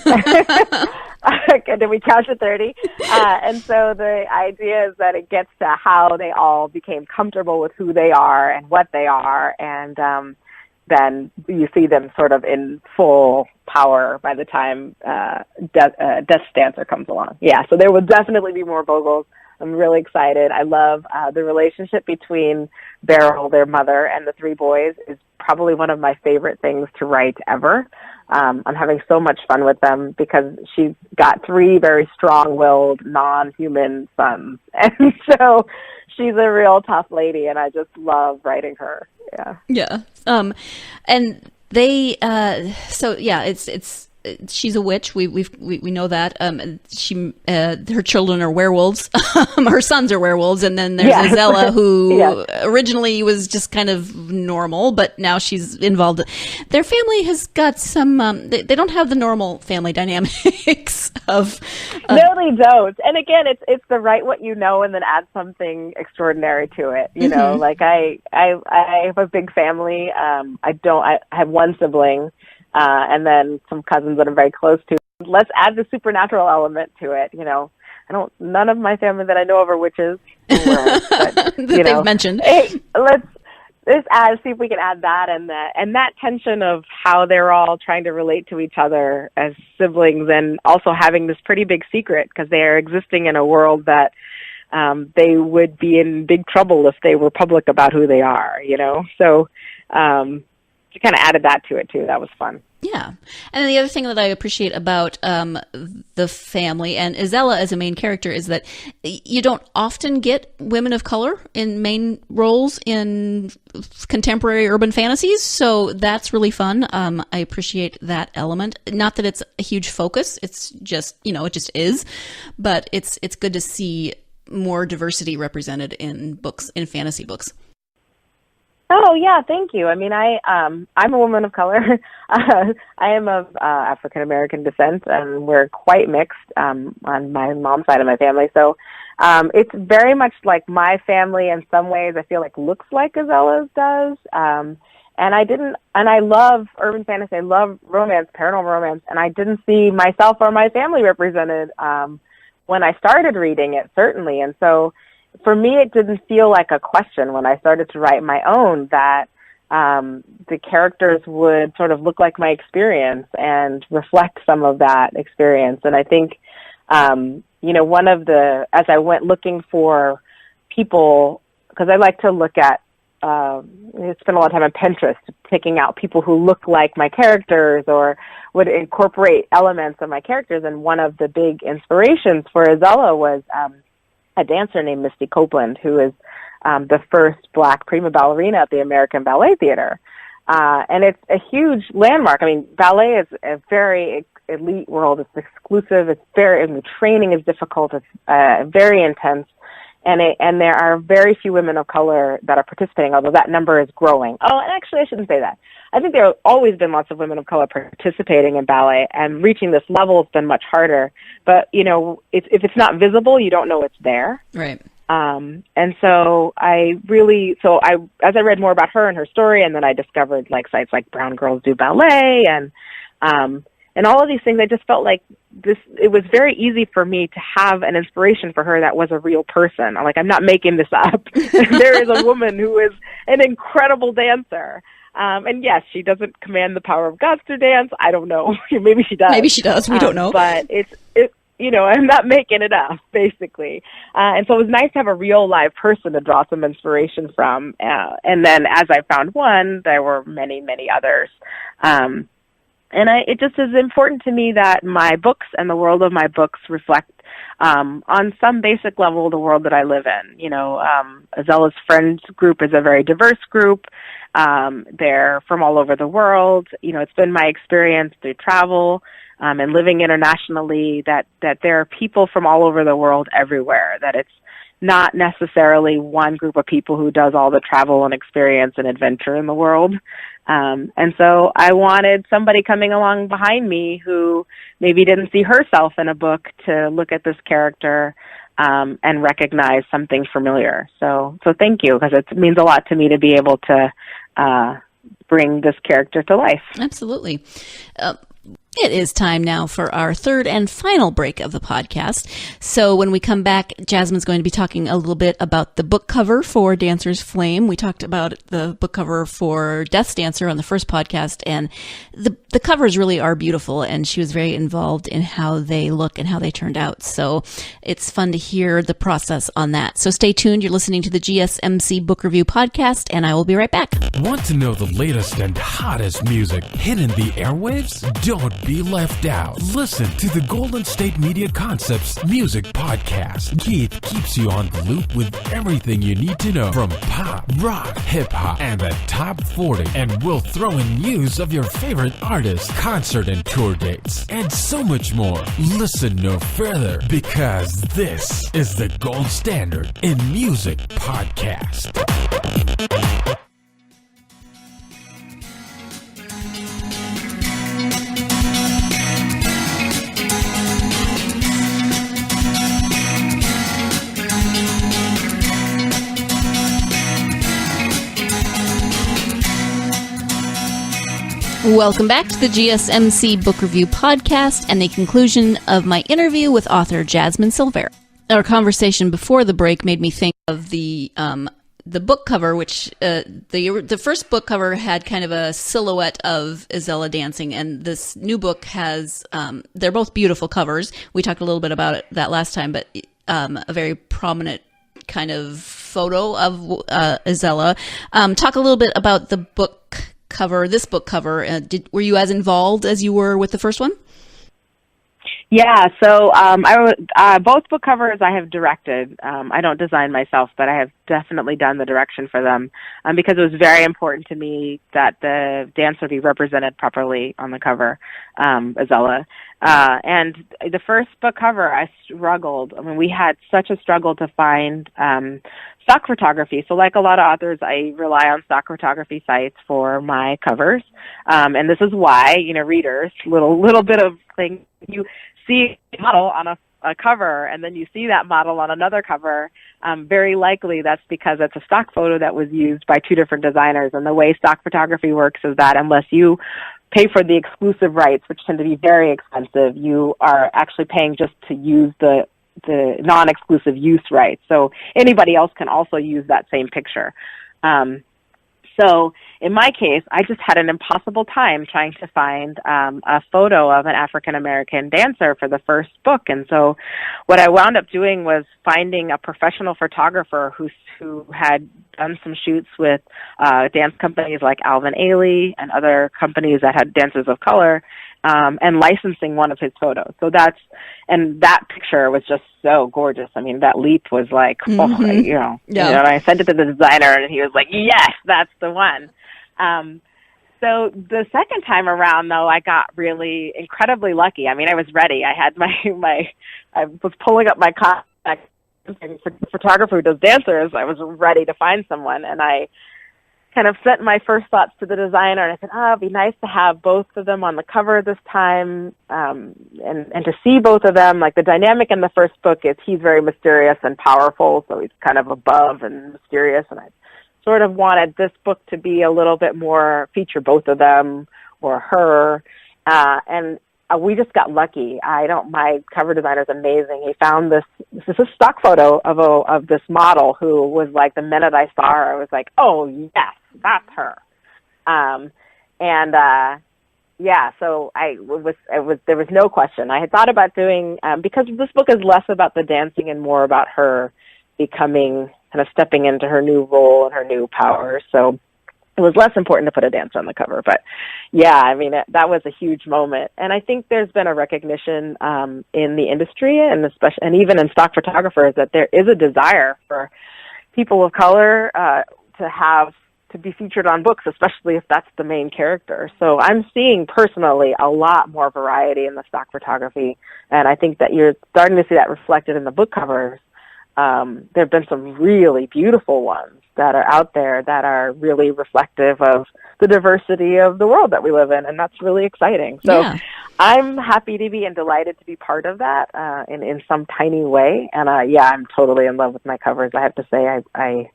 Okay, did we count to 30? And so the idea is that it gets to how they all became comfortable with who they are and what they are, and then you see them sort of in full power by the time Death's Dancer comes along. Yeah, so there will definitely be more Bogles. I'm really excited. I love the relationship between Beryl, their mother, and the 3 boys is probably one of my favorite things to write ever. I'm having so much fun with them because she's got 3 very strong-willed, non-human sons. And so she's a real tough lady, and I just love writing her. Yeah. Yeah. And they, she's a witch. We know that. Her children are werewolves. Her sons are werewolves, and then there's Isela, who originally was just kind of normal, but now she's involved. Their family has got some. They don't have the normal family dynamics of. No, they don't. And again, it's the write what you know, and then add something extraordinary to it. You know, like I have a big family. I have 1 sibling. And then some cousins that I'm very close to. Let's add the supernatural element to it. You know, none of my family that I know of are witches. But, they've mentioned. Hey, let's see if we can add that and that tension of how they're all trying to relate to each other as siblings, and also having this pretty big secret because they are existing in a world that they would be in big trouble if they were public about who they are. You know, so. She kind of added that to it too. That was fun. Yeah. And the other thing that I appreciate about the family and Isela as a main character is that you don't often get women of color in main roles in contemporary urban fantasies. So that's really fun. I appreciate that element. Not that it's a huge focus. It's just, it just is. But it's good to see more diversity represented in books, in fantasy books. Oh yeah, thank you. I mean, I'm a woman of color. I am of African American descent, and we're quite mixed on my mom's side of my family. So it's very much like my family in some ways. I feel like looks like Isela's does. And I love urban fantasy. I love romance, paranormal romance, and I didn't see myself or my family represented when I started reading it, certainly. And so. For me, it didn't feel like a question when I started to write my own that the characters would sort of look like my experience and reflect some of that experience. And I think, as I went looking for people, because I like to look at, spend a lot of time on Pinterest, picking out people who look like my characters or would incorporate elements of my characters. And one of the big inspirations for Isela was, a dancer named Misty Copeland, who is the first Black prima ballerina at the American Ballet Theater. And it's a huge landmark. I mean, ballet is a very elite world. It's exclusive. The training is difficult. It's very intense. and there are very few women of color that are participating, although that number is growing. Oh, and actually, I shouldn't say that. I think there have always been lots of women of color participating in ballet, and reaching this level has been much harder. But, you know, if it's not visible, you don't know it's there. Right. And so as I read more about her and her story, and then I discovered like sites like Brown Girls Do Ballet and all of these things, I just felt like it was very easy for me to have an inspiration for her that was a real person. I'm not making this up. There is a woman who is an incredible dancer. And yes, she doesn't command the power of gods through dance. I don't know. Maybe she does. Maybe she does. We don't know. But I'm not making it up, basically. And so it was nice to have a real live person to draw some inspiration from. And then as I found one, there were many, many others. It just is important to me that my books and the world of my books reflect, on some basic level, the world that I live in. Azela's friends group is a very diverse group. They're from all over the world. It's been my experience through travel, and living internationally that there are people from all over the world everywhere, that it's not necessarily one group of people who does all the travel and experience and adventure in the world. And so I wanted somebody coming along behind me who maybe didn't see herself in a book to look at this character and recognize something familiar. So thank you, because it means a lot to me to be able to bring this character to life. Absolutely. It is time now for our third and final break of the podcast. So when we come back, Jasmine's going to be talking a little bit about the book cover for Dancer's Flame. We talked about the book cover for Death's Dancer on the first podcast, and the covers really are beautiful, and she was very involved in how they look and how they turned out. So it's fun to hear the process on that. So stay tuned. You're listening to the GSMC Book Review Podcast, and I will be right back. Want to know the latest and hottest music hitting the airwaves? Don't be left out. Listen to the Golden State Media Concepts Music Podcast. Keith keeps you on the loop with everything you need to know from pop, rock, hip-hop, and the top 40. And we'll throw in news of your favorite artists, concert and tour dates, and so much more. Listen no further, because this is the gold standard in music podcast. Welcome back to the GSMC Book Review Podcast and the conclusion of my interview with author Jasmine Silvera. Our conversation before the break made me think of the book cover, which the first book cover had kind of a silhouette of Isela dancing, and this new book has they're both beautiful covers. We talked a little bit about that last time, but a very prominent kind of photo of Isela. Talk a little bit about the book cover, this book cover. Were you as involved as you were with the first one? Yeah, so both book covers I have directed. I don't design myself, but I have definitely done the direction for them because it was very important to me that the dancer be represented properly on the cover, Isela. And the first book cover, I struggled. I mean, we had such a struggle to find stock photography. So like a lot of authors, I rely on stock photography sites for my covers. And this is why, readers, little bit of thing, you see a model on a cover and then you see that model on another cover, very likely that's because it's a stock photo that was used by two different designers. And the way stock photography works is that unless you pay for the exclusive rights, which tend to be very expensive, you are actually paying just to use the non-exclusive use rights. So anybody else can also use that same picture. So in my case, I just had an impossible time trying to find a photo of an African-American dancer for the first book. And so what I wound up doing was finding a professional photographer who had done some shoots with dance companies like Alvin Ailey and other companies that had dancers of color, and licensing one of his photos. So that picture was just so gorgeous. I mean, that leap was like, and I sent it to the designer and he was like, yes, that's the one. So the second time around, though, I got really incredibly lucky. I mean, I was ready. I had I was pulling up my contact photographer who does dancers. I was ready to find someone, and I kind of sent my first thoughts to the designer, and I said, it'd be nice to have both of them on the cover this time, and to see both of them. Like, the dynamic in the first book is he's very mysterious and powerful, so he's kind of above and mysterious, and I sort of wanted this book to be a little bit more, feature both of them or her, and we just got lucky. My cover designer's amazing. He found this is a stock photo of this model who was like, the minute I saw her, I was like, oh yes, that's her. So there was no question. I had thought about doing, because this book is less about the dancing and more about her becoming, kind of stepping into her new role and her new power. So it was less important to put a dancer on the cover. But yeah, I mean, that was a huge moment. And I think there's been a recognition in the industry and even in stock photographers that there is a desire for people of color to be featured on books, especially if that's the main character. So I'm seeing personally a lot more variety in the stock photography, and I think that you're starting to see that reflected in the book covers. There have been some really beautiful ones that are out there that are really reflective of the diversity of the world that we live in, and that's really exciting. So yeah. I'm happy to be and delighted to be part of that in some tiny way. And I'm totally in love with my covers. I have to say, I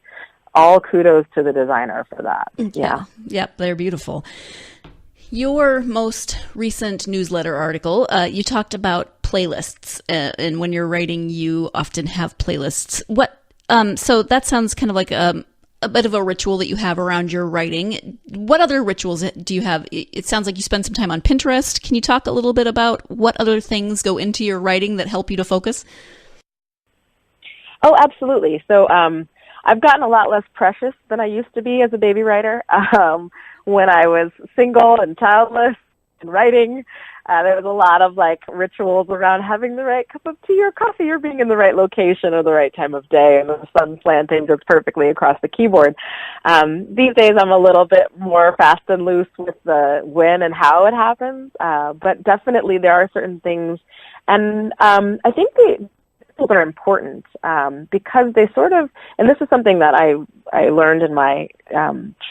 all kudos to the designer for that. Yeah. Yep, they're beautiful. Your most recent newsletter article, you talked about playlists, and when you're writing, you often have playlists. So that sounds kind of like a bit of a ritual that you have around your writing. What other rituals do you have? It sounds like you spend some time on Pinterest. Can you talk a little bit about what other things go into your writing that help you to focus? Oh, absolutely. So I've gotten a lot less precious than I used to be as a baby writer. When I was single and childless and writing, there was a lot of rituals around having the right cup of tea or coffee or being in the right location or the right time of day and the sun slanting just perfectly across the keyboard. These days I'm a little bit more fast and loose with the when and how it happens, but definitely there are certain things, and I think that are important because they sort of, and this is something that I learned in my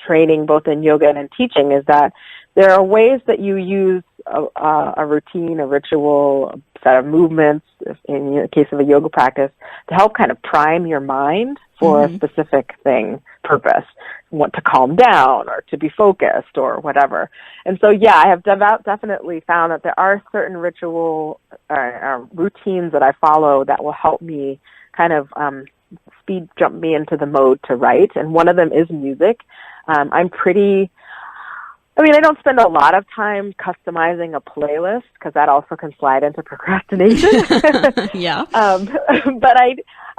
training both in yoga and in teaching, is that there are ways that you use a routine, a ritual, a set of movements, in the case of a yoga practice, to help kind of prime your mind for a specific purpose, want to calm down or to be focused or whatever. And so, yeah, I have definitely found that there are certain ritual routines that I follow that will help me kind of jump me into the mode to write. And one of them is music. I don't spend a lot of time customizing a playlist because that also can slide into procrastination. Yeah. But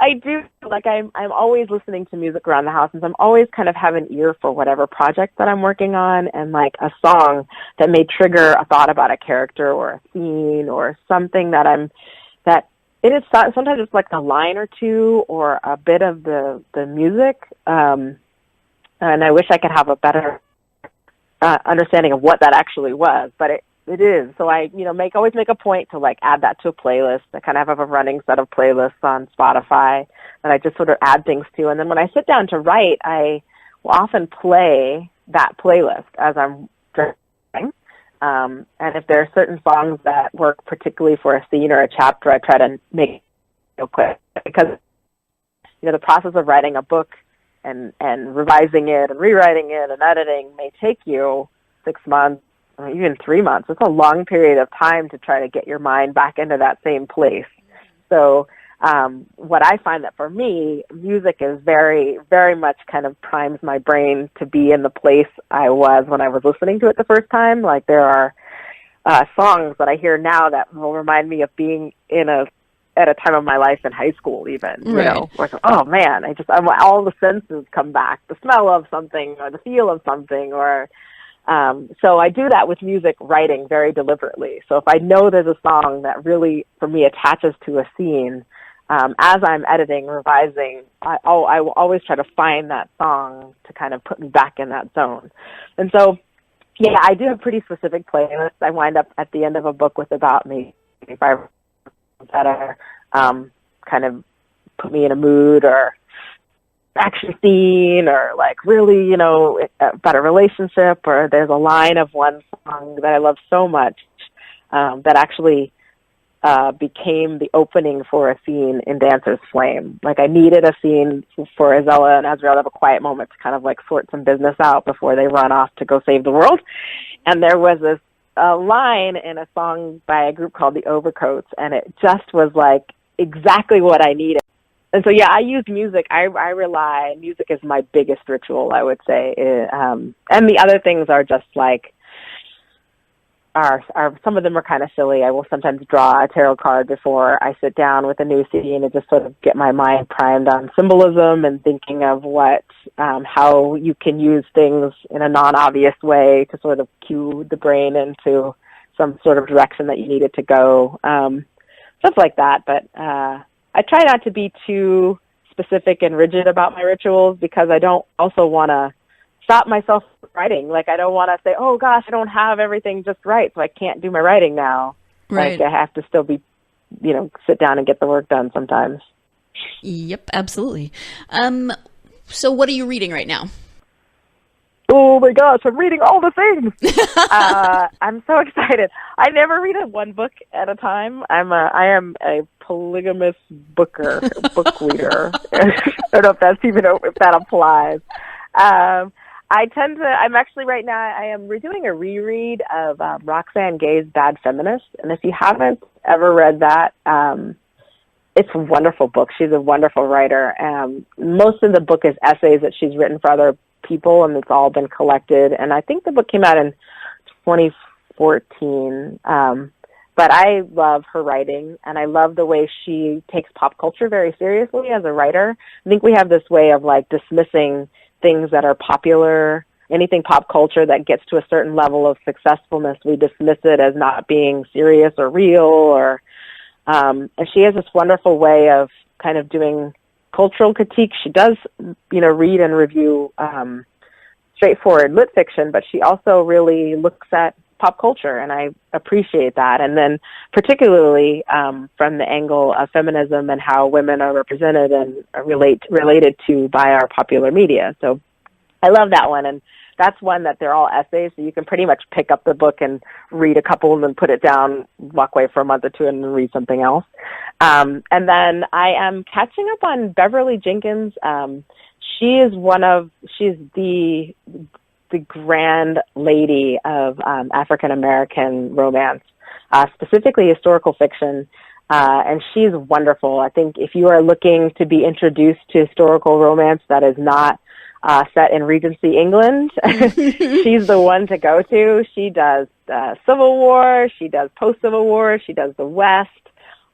I do, I'm always listening to music around the house, and so I'm always kind of have an ear for whatever project that I'm working on, and a song that may trigger a thought about a character or a scene or something that it is sometimes it's a line or two or a bit of the music. And I wish I could have a better understanding of what that actually was, but it is. So I, always make a point to add that to a playlist. I kind of have a running set of playlists on Spotify that I just sort of add things to. And then when I sit down to write, I will often play that playlist as I'm writing. And if there are certain songs that work particularly for a scene or a chapter, I try to make it quick, because, the process of writing a book and revising it and rewriting it and editing may take you 6 months or even 3 months. It's a long period of time to try to get your mind back into that same place. So what I find that for me, music is very, very much kind of primes my brain to be in the place I was when I was listening to it the first time. There are songs that I hear now that will remind me of being at a time of my life in high school, even, where it's, oh man, all the senses come back, the smell of something or the feel of something, or, so I do that with music writing very deliberately. So if I know there's a song that really, for me, attaches to a scene, as I'm editing, revising, I will always try to find that song to kind of put me back in that zone. And so, yeah, I do have pretty specific playlists. I wind up at the end of a book with about maybe 5 that are kind of put me in a mood, or action scene, or like really, you know, about a relationship. Or there's a line of one song that I love so much that actually became the opening for a scene in Dancer's Flame. Like I needed a scene for Isela and Azrael to have a quiet moment to kind of like sort some business out before they run off to go save the world. And there was this line in a song by a group called the Overcoats, and it just was like exactly what I needed. And so, yeah, I use music. Music is my biggest ritual, I would say. And the other things are just like, some of them are kind of silly. I will sometimes draw a tarot card before I sit down with a new scene and just sort of get my mind primed on symbolism and thinking of how you can use things in a non-obvious way to sort of cue the brain into some sort of direction that you need it to go. Stuff like that. But I try not to be too specific and rigid about my rituals, because I don't also want to stop myself from writing. Like, I don't want to say, oh gosh, I don't have everything just right, so I can't do my writing now. Right. Like, I have to still be, sit down and get the work done sometimes. Yep, absolutely. So what are you reading right now? Oh my gosh, I'm reading all the things. I'm so excited. I never read one book at a time. I am a polygamous book reader. I don't know if that applies. I'm actually right now, I am doing a reread of Roxane Gay's Bad Feminist. And if you haven't ever read that, it's a wonderful book. She's a wonderful writer. Most of the book is essays that she's written for other people, and it's all been collected. And I think the book came out in 2014. But I love her writing, and I love the way she takes pop culture very seriously as a writer. I think we have this way of like dismissing things that are popular, anything pop culture that gets to a certain level of successfulness, we dismiss it as not being serious or real, and she has this wonderful way of kind of doing cultural critique. She does, read and review straightforward lit fiction, but she also really looks at pop culture, and I appreciate that. And then particularly from the angle of feminism and how women are represented and are related to by our popular media. So I love that one. And that's one that they're all essays, so you can pretty much pick up the book and read a couple and then put it down, walk away for a month or two and then read something else. And then I am catching up on Beverly Jenkins. She's the grand lady of African-American romance, specifically historical fiction, and she's wonderful. I think if you are looking to be introduced to historical romance that is not set in Regency England, she's the one to go to. She does Civil War, she does post-Civil War, she does the West,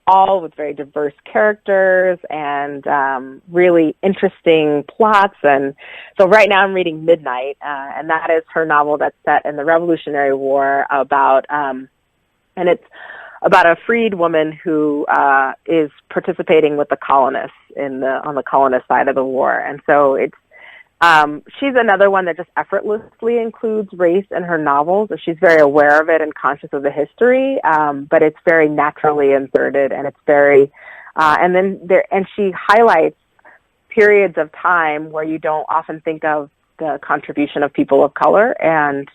all with very diverse characters and really interesting plots. And so right now I'm reading Midnight, and that is her novel that's set in the Revolutionary War and it's about a freed woman who is participating with the colonists on the colonist side of the war. And so she's another one that just effortlessly includes race in her novels. She's very aware of it and conscious of the history, but it's very naturally inserted, and it's very, and she highlights periods of time where you don't often think of the contribution of people of color, and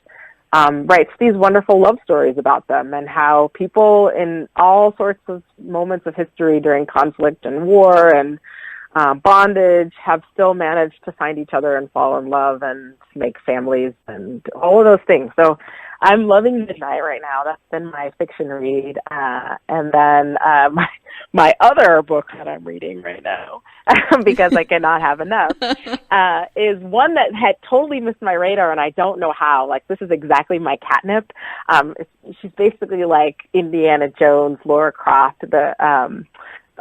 writes these wonderful love stories about them and how people in all sorts of moments of history during conflict and war and bondage have still managed to find each other and fall in love and make families and all of those things. So I'm loving Midnight right now. That's been my fiction read. And then my other book that I'm reading right now, because I cannot have enough, is one that had totally missed my radar, and I don't know how. Like, this is exactly my catnip. She's basically like Indiana Jones, Lara Croft. The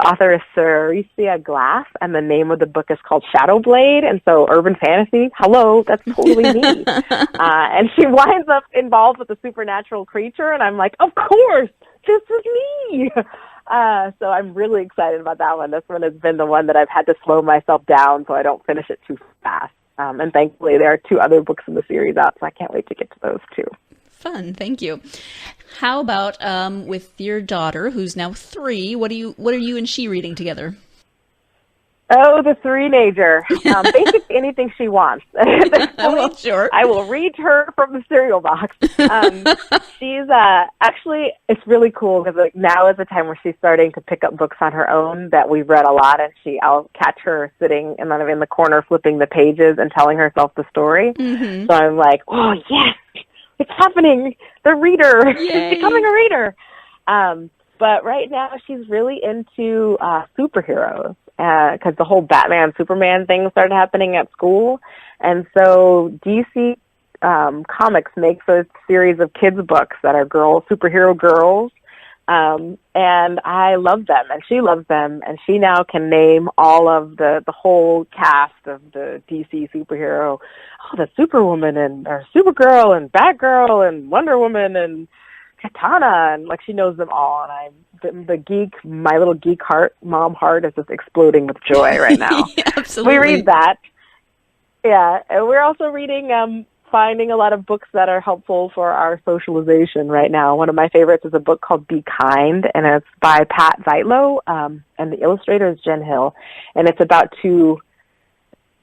author is Ceresia Glass, and the name of the book is called Shadowblade, and so urban fantasy, hello, that's totally me. And she winds up involved with a supernatural creature, and I'm like, of course, this is me. So I'm really excited about that one. This one has been the one that I've had to slow myself down so I don't finish it too fast. And thankfully there are 2 other books in the series out, so I can't wait to get to those too. Fun, thank you. How about with your daughter, who's now 3? What are you and she reading together? Oh, the three-nager. Basically anything she wants. Well, sure. I will read her from the cereal box. She's actually, it's really cool because like, now is the time where she's starting to pick up books on her own that we've read a lot, and I'll catch her sitting in the corner flipping the pages and telling herself the story. Mm-hmm. So I'm like, oh, yes, it's happening. The reader. She's becoming a reader. But right now she's really into superheroes because the whole Batman, Superman thing started happening at school. And so DC Comics makes a series of kids' books that are superhero girls. And I love them, and she loves them, and she now can name all of the whole cast of the DC superhero. Oh, the Superwoman or Supergirl and Batgirl and Wonder Woman and Katana, and like she knows them all, and my little geek mom heart is just exploding with joy right now. Absolutely. We read that. Yeah, and we're also reading, finding a lot of books that are helpful for our socialization right now. One of my favorites is a book called Be Kind, and it's by Pat Zeitlow, and the illustrator is Jen Hill, and it's about two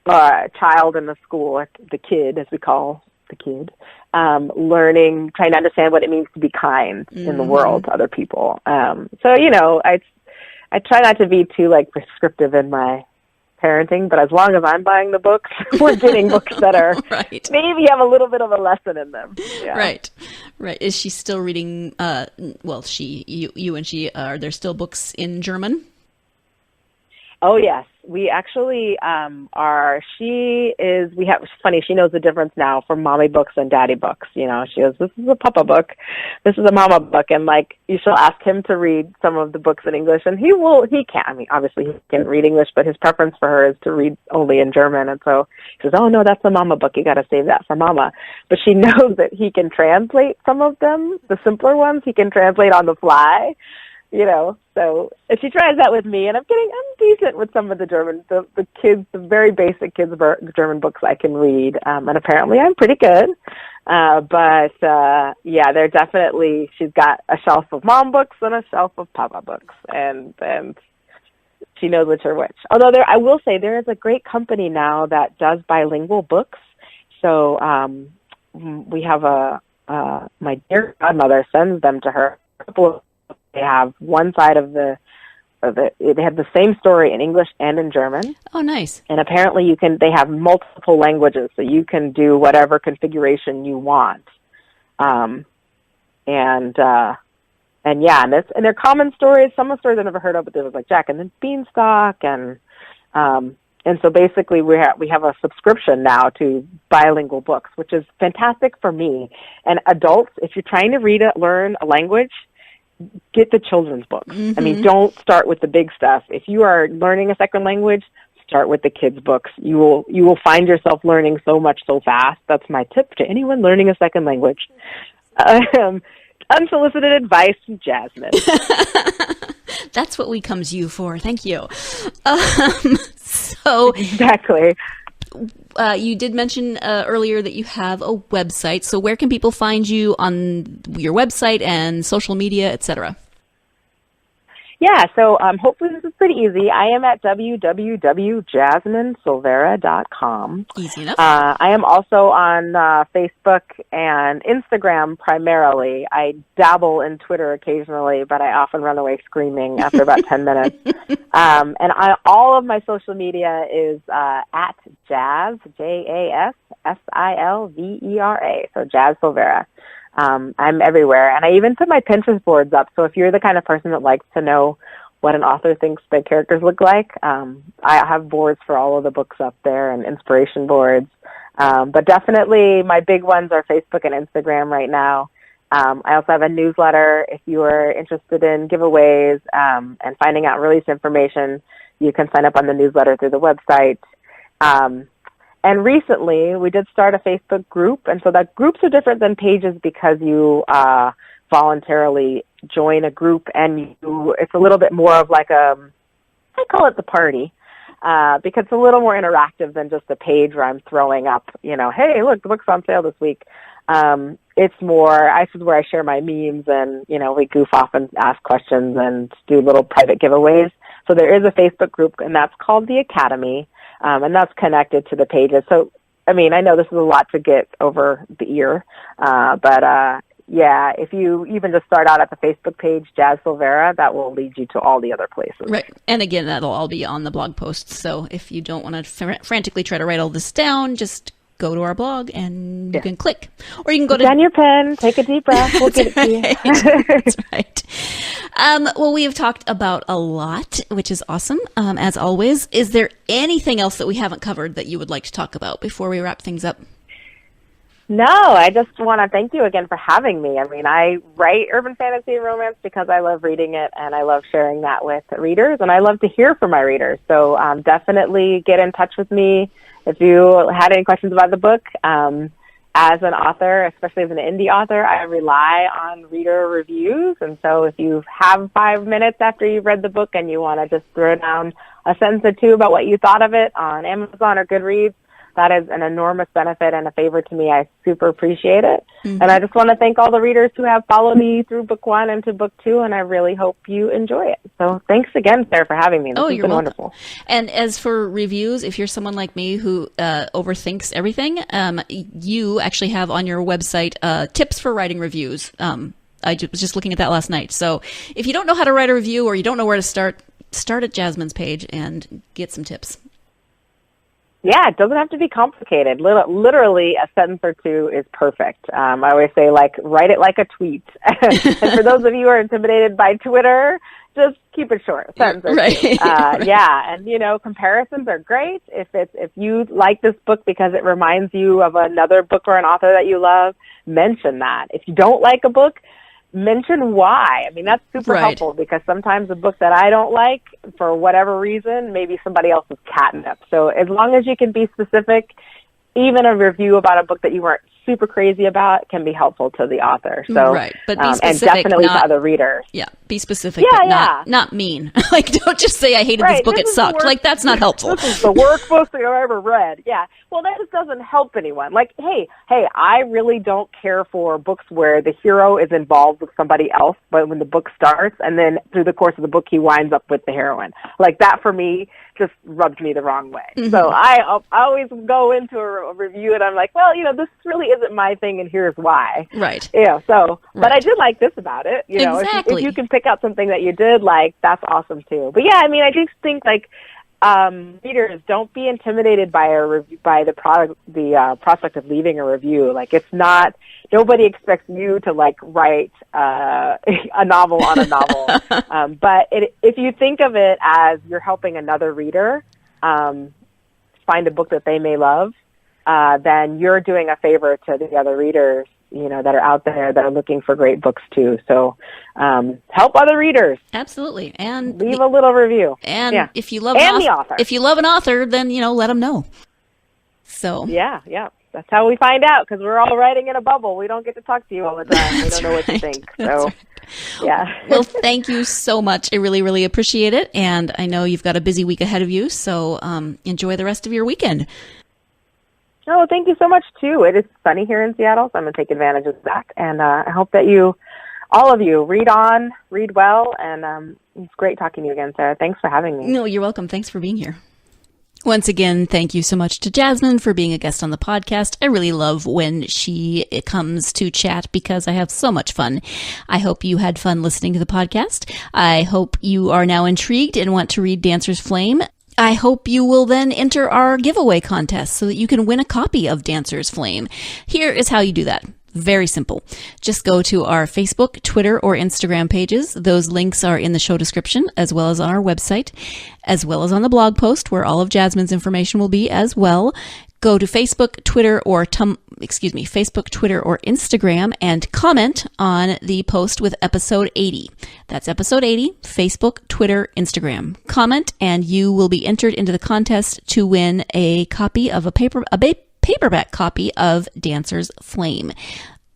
child in the school, the kid, as we call the kid, trying to understand what it means to be kind in the world to other people. So, I try not to be too prescriptive in my parenting, but as long as I'm buying the books, we're getting books that are maybe have a little bit of a lesson in them. Yeah. Right. Is she still reading, you and she, are there still books in German? Oh, yes. We actually it's funny, she knows the difference now from mommy books and daddy books. She goes, this is a papa book, this is a mama book, and she'll ask him to read some of the books in English, and he can't, obviously he can read English, but his preference for her is to read only in German, and so he says, oh no, that's a mama book, you gotta save that for mama. But she knows that he can translate some of them, the simpler ones, he can translate on the fly. So if she tries that with me, and I'm decent with some of the German, the very basic kids German books I can read, and apparently I'm pretty good. They're definitely, she's got a shelf of mom books and a shelf of papa books, and she knows which are which. Although I will say there is a great company now that does bilingual books. So we have my dear godmother sends them to her. They have one side of it. They have the same story in English and in German. Oh, nice. And apparently they have multiple languages, so you can do whatever configuration you want. And they're common stories. Some of the stories I've never heard of, but there was Jack and the Beanstalk, and so basically we have a subscription now to bilingual books, which is fantastic for me. And adults, if you're trying to learn a language, get the children's books. Mm-hmm. Don't start with the big stuff. If you are learning a second language, start with the kids' books. You will find yourself learning so much so fast. That's my tip to anyone learning a second language. Unsolicited advice from Jasmine. That's what we come to you for. Thank you. Exactly. You did mention earlier that you have a website. So where can people find you on your website and social media, etc.? Yeah, so hopefully this is pretty easy. I am at www.jasminesilvera.com. Easy enough. I am also on Facebook and Instagram primarily. I dabble in Twitter occasionally, but I often run away screaming after about 10 minutes. All of my social media is at Jazz, JASSILVERA, so Jazz Silvera. I'm everywhere, and I even put my Pinterest boards up, so if you're the kind of person that likes to know what an author thinks their characters look like, I have boards for all of the books up there and inspiration boards. But definitely my big ones are Facebook and Instagram right now. I also have a newsletter. If you are interested in giveaways and finding out release information, you can sign up on the newsletter through the website. And recently, we did start a Facebook group, and so that groups are different than pages because you voluntarily join a group, and it's a little bit more of I call it the party, because it's a little more interactive than just a page where I'm throwing up, hey, look, the book's on sale this week. It's more, this is where I share my memes, and, we goof off and ask questions and do little private giveaways. So there is a Facebook group, and that's called The Academy, and that's connected to the pages. So, I mean, I know this is a lot to get over the ear, but yeah, if you even just start out at the Facebook page, Jazz Silvera, that will lead you to all the other places. Right. And again, that'll all be on the blog posts. So if you don't want to frantically try to write all this down, just go to our blog and you can click. Or you can go to... down your pen, take a deep breath, we'll get it to you. That's right. Well, we have talked about a lot, which is awesome, as always. Is there anything else that we haven't covered that you would like to talk about before we wrap things up? No, I just want to thank you again for having me. I mean, I write urban fantasy and romance because I love reading it, and I love sharing that with readers, and I love to hear from my readers. So definitely get in touch with me if you had any questions about the book. As an author, especially as an indie author, I rely on reader reviews, and so if you have 5 minutes after you've read the book and you want to just throw down a sentence or two about what you thought of it on Amazon or Goodreads, that is an enormous benefit and a favor to me. I super appreciate it. Mm-hmm. And I just want to thank all the readers who have followed me through book 1 and to book 2, and I really hope you enjoy it. So thanks again, Sarah, for having me. This has been wonderful. And as for reviews, if you're someone like me who overthinks everything, you actually have on your website tips for writing reviews. I was just looking at that last night. So if you don't know how to write a review or you don't know where to start at Jasmine's page and get some tips. Yeah, it doesn't have to be complicated. Literally, a sentence or two is perfect. I always say, write it like a tweet. And for those of you who are intimidated by Twitter, just keep it short. Sentence or two. Yeah, and comparisons are great. If you like this book because it reminds you of another book or an author that you love, mention that. If you don't like a book, mention why. I mean, that's super helpful because sometimes a book that I don't like, for whatever reason, maybe somebody else is catnip. So as long as you can be specific, even a review about a book that you weren't super crazy about can be helpful to the author. So, but be specific, and definitely to other readers. Yeah, be specific, but not mean. Don't just say I hated this book, it sucked. That's not helpful. This is the worst book that I've ever read. Yeah, well, that just doesn't help anyone. Hey, I really don't care for books where the hero is involved with somebody else, but when the book starts and then through the course of the book he winds up with the heroine. That for me just rubs me the wrong way. Mm-hmm. So I always go into a review and I'm like, well, this really isn't my thing and here's why. Right. Yeah, so, but I did like this about it. Exactly. If you can pick out something that you did like, that's awesome too. But yeah, I mean, I just think readers, don't be intimidated by the prospect of leaving a review. It's not, nobody expects you to write a novel on a novel. But if you think of it as you're helping another reader find a book that they may love, then you're doing a favor to the other readers, that are out there that are looking for great books too. So help other readers. Absolutely. And leave a little review. And if you love the author. If you love an author, then let them know. So yeah. That's how we find out, because we're all writing in a bubble. We don't get to talk to you all the time. We don't know what you think. So, yeah. Well, thank you so much. I really, really appreciate it. And I know you've got a busy week ahead of you, so enjoy the rest of your weekend. Oh, thank you so much, too. It is sunny here in Seattle, so I'm going to take advantage of that. And I hope that all of you, read on, read well, and it's great talking to you again, Sarah. Thanks for having me. No, you're welcome. Thanks for being here. Once again, thank you so much to Jasmine for being a guest on the podcast. I really love when she comes to chat because I have so much fun. I hope you had fun listening to the podcast. I hope you are now intrigued and want to read Dancer's Flame. I hope you will then enter our giveaway contest so that you can win a copy of Dancer's Flame. Here is how you do that. Very simple. Just go to our Facebook, Twitter, or Instagram pages. Those links are in the show description, as well as on our website, as well as on the blog post where all of Jasmine's information will be as well. Go to Facebook, Twitter, or Facebook, Twitter, or Instagram and comment on the post with episode 80. That's episode 80, Facebook, Twitter, Instagram. Comment and you will be entered into the contest to win a copy of a paperback copy of Dancer's Flame.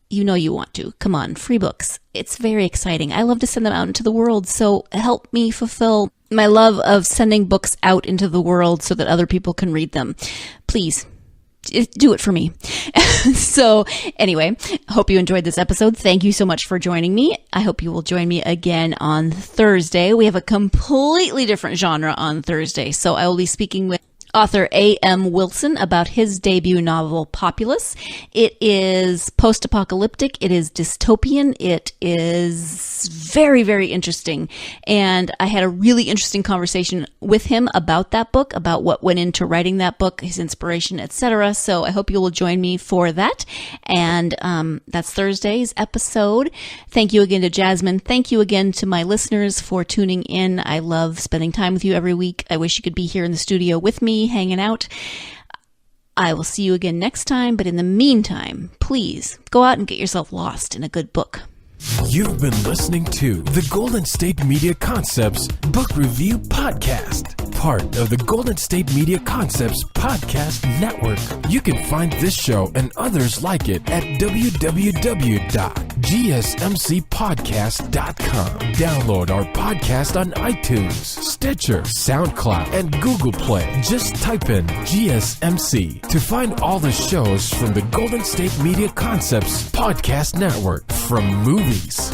You know you want to. Come on, free books. It's very exciting. I love to send them out into the world, so help me fulfill my love of sending books out into the world so that other people can read them. Please, do it for me. So anyway, hope you enjoyed this episode. Thank you so much for joining me. I hope you will join me again on Thursday. We have a completely different genre on Thursday. So I will be speaking with author A.M. Wilson about his debut novel, Populous. It is post-apocalyptic. It is dystopian. It is very, very interesting. And I had a really interesting conversation with him about that book, about what went into writing that book, his inspiration, etc. So I hope you will join me for that. And that's Thursday's episode. Thank you again to Jasmine. Thank you again to my listeners for tuning in. I love spending time with you every week. I wish you could be here in the studio with me, hanging out. I will see you again next time, but in the meantime, please go out and get yourself lost in a good book. You've been listening to the Golden State Media Concepts Book Review Podcast, part of the Golden State Media Concepts Podcast Network. You can find this show and others like it at www.gsmcpodcast.com. Download our podcast on iTunes, Stitcher, SoundCloud, and Google Play. Just type in GSMC to find all the shows from the Golden State Media Concepts Podcast Network, from movies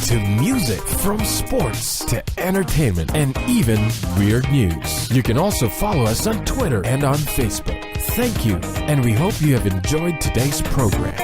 to music, from sports to entertainment, and even weird news. You can also follow us on Twitter and on Facebook. Thank you, and we hope you have enjoyed today's program.